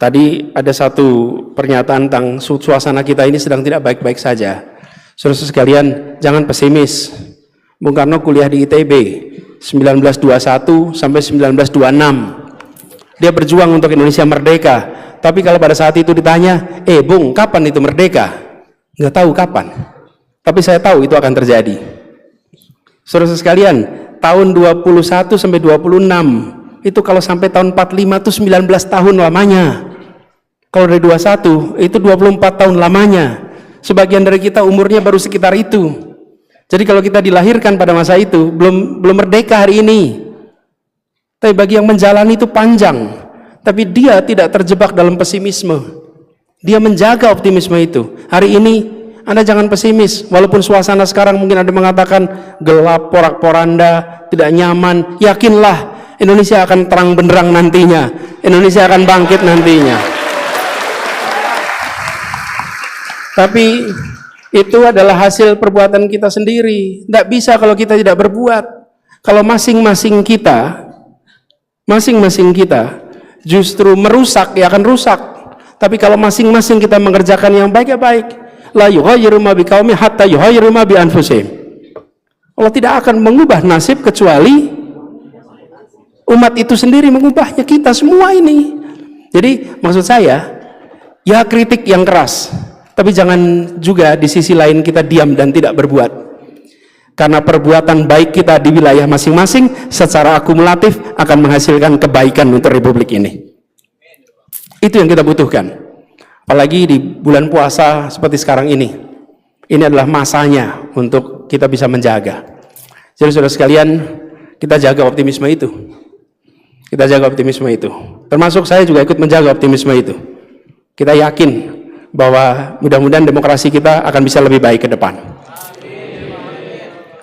tadi ada satu pernyataan tentang suasana kita ini sedang tidak baik-baik saja. Saudara sekalian, jangan pesimis. Bung Karno kuliah di ITB 1921 sampai 1926. Dia berjuang untuk Indonesia merdeka. Tapi kalau pada saat itu ditanya, Bung, kapan itu merdeka? Nggak tahu kapan. Tapi saya tahu itu akan terjadi. Saudara sekalian, tahun 21 sampai 26 itu kalau sampai tahun 45 itu 19 tahun lamanya. Kalau dari 21 itu 24 tahun lamanya. Sebagian dari kita umurnya baru sekitar itu. Jadi kalau kita dilahirkan pada masa itu belum merdeka hari ini. Tapi bagi yang menjalani itu panjang. Tapi dia tidak terjebak dalam pesimisme. Dia menjaga optimisme itu. Hari ini Anda jangan pesimis. Walaupun suasana sekarang mungkin ada mengatakan gelap, porak-poranda, tidak nyaman. Yakinlah Indonesia akan terang benderang nantinya. Indonesia akan bangkit nantinya. Tapi itu adalah hasil perbuatan kita sendiri. Tidak bisa kalau kita tidak berbuat. Kalau masing-masing kita justru merusak, ya akan rusak. Tapi kalau masing-masing kita mengerjakan yang baik, ya baik. La yughayyiru ma biqaumin hatta yughayyiru ma bi anfusihim. Allah tidak akan mengubah nasib kecuali umat itu sendiri mengubahnya, kita semua ini. Jadi maksud saya, ya kritik yang keras. Tapi jangan juga di sisi lain kita diam dan tidak berbuat. Karena perbuatan baik kita di wilayah masing-masing secara akumulatif akan menghasilkan kebaikan untuk Republik ini. Itu yang kita butuhkan. Apalagi di bulan puasa seperti sekarang ini. Ini adalah masanya untuk kita bisa menjaga. Jadi saudara sekalian, kita jaga optimisme itu. Kita jaga optimisme itu. Termasuk saya juga ikut menjaga optimisme itu. Kita yakin bahwa mudah-mudahan demokrasi kita akan bisa lebih baik ke depan.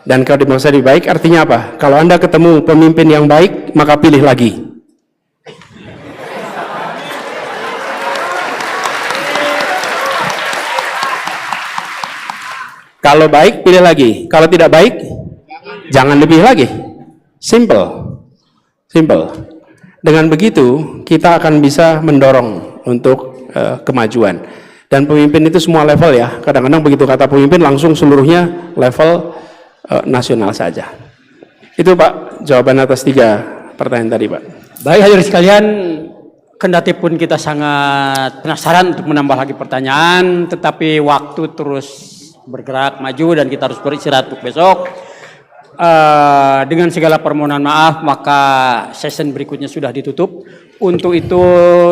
Dan kalau demokrasi lebih baik artinya apa? Kalau Anda ketemu pemimpin yang baik, maka pilih lagi. Kalau baik, pilih lagi. Kalau tidak baik, jangan lebih lagi. Simple. Dengan begitu, kita akan bisa mendorong untuk kemajuan. Dan pemimpin itu semua level ya. Kadang-kadang begitu kata pemimpin langsung seluruhnya level nasional saja. Itu Pak, jawaban atas 3 pertanyaan tadi Pak. Baik hadirin sekalian, kendati pun kita sangat penasaran untuk menambah lagi pertanyaan, tetapi waktu terus bergerak maju dan kita harus beristirahat untuk besok. Dengan segala permohonan maaf, maka session berikutnya sudah ditutup. Untuk itu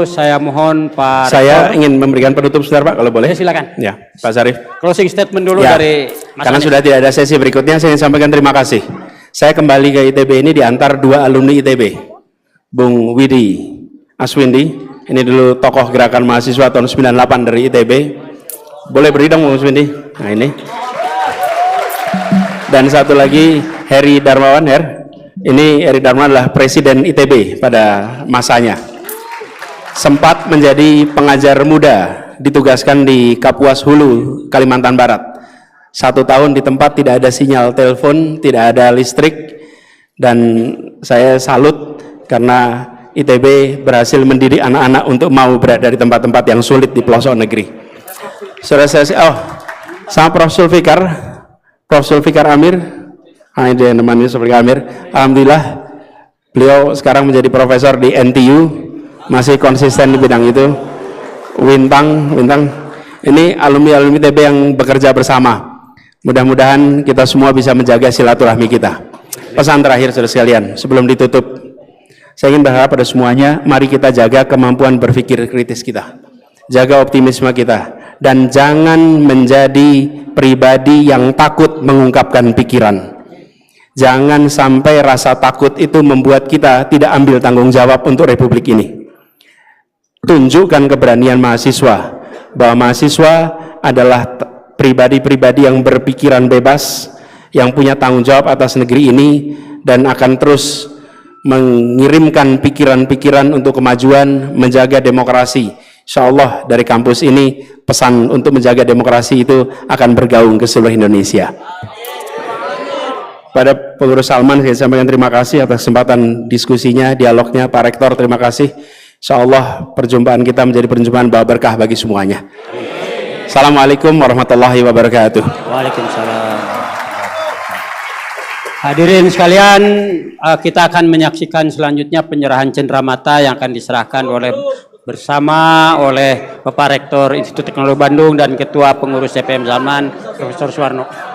saya mohon Pak Saya ingin memberikan penutup sebentar Pak, kalau boleh. Ya, silakan. Ya, Pak Sarif. Closing statement dulu Ya, dari Mas karena Anies. sudah tidak ada sesi berikutnya, saya ingin sampaikan terima kasih. Saya kembali ke ITB ini diantar 2 alumni ITB, Bung Widi Aswindi. Ini dulu tokoh gerakan mahasiswa tahun 98 dari ITB. Boleh beri dong Bung Aswindi. Nah ini. Dan satu lagi Heri Darmawan. Ini Heri Darmawan adalah presiden ITB pada masanya. Sempat menjadi pengajar muda, ditugaskan di Kapuas Hulu, Kalimantan Barat. 1 tahun di tempat tidak ada sinyal telepon, tidak ada listrik, dan saya salut karena ITB berhasil mendidik anak-anak untuk mau berada di tempat-tempat yang sulit di pelosok negeri. Saudara saya, sama Prof. Sulfikar Amir, ini namanya Sulfikar Amir. Alhamdulillah, beliau sekarang menjadi profesor di NTU, masih konsisten di bidang itu. Wintang, ini alumni-alumni ITB yang bekerja bersama. Mudah-mudahan kita semua bisa menjaga silaturahmi kita. Pesan terakhir saudara sekalian, sebelum ditutup, saya ingin berharap pada semuanya, mari kita jaga kemampuan berpikir kritis kita, jaga optimisme kita, dan jangan menjadi pribadi yang takut mengungkapkan pikiran. Jangan sampai rasa takut itu membuat kita tidak ambil tanggung jawab untuk Republik ini. Tunjukkan keberanian mahasiswa, bahwa mahasiswa adalah pribadi-pribadi yang berpikiran bebas, yang punya tanggung jawab atas negeri ini, dan akan terus mengirimkan pikiran-pikiran untuk kemajuan, menjaga demokrasi. Insya Allah dari kampus ini pesan untuk menjaga demokrasi itu akan bergaung ke seluruh Indonesia. Pada pengurus Salman saya sampaikan terima kasih atas kesempatan diskusinya, dialognya. Pak Rektor terima kasih. Insya Allah perjumpaan kita menjadi perjumpaan bawa berkah bagi semuanya. Assalamualaikum warahmatullahi wabarakatuh. Waalaikumsalam. Hadirin sekalian, kita akan menyaksikan selanjutnya penyerahan cenderamata yang akan diserahkan bersama oleh Bapak Rektor Institut Teknologi Bandung dan Ketua Pengurus CPM Salman, Profesor Suwarno.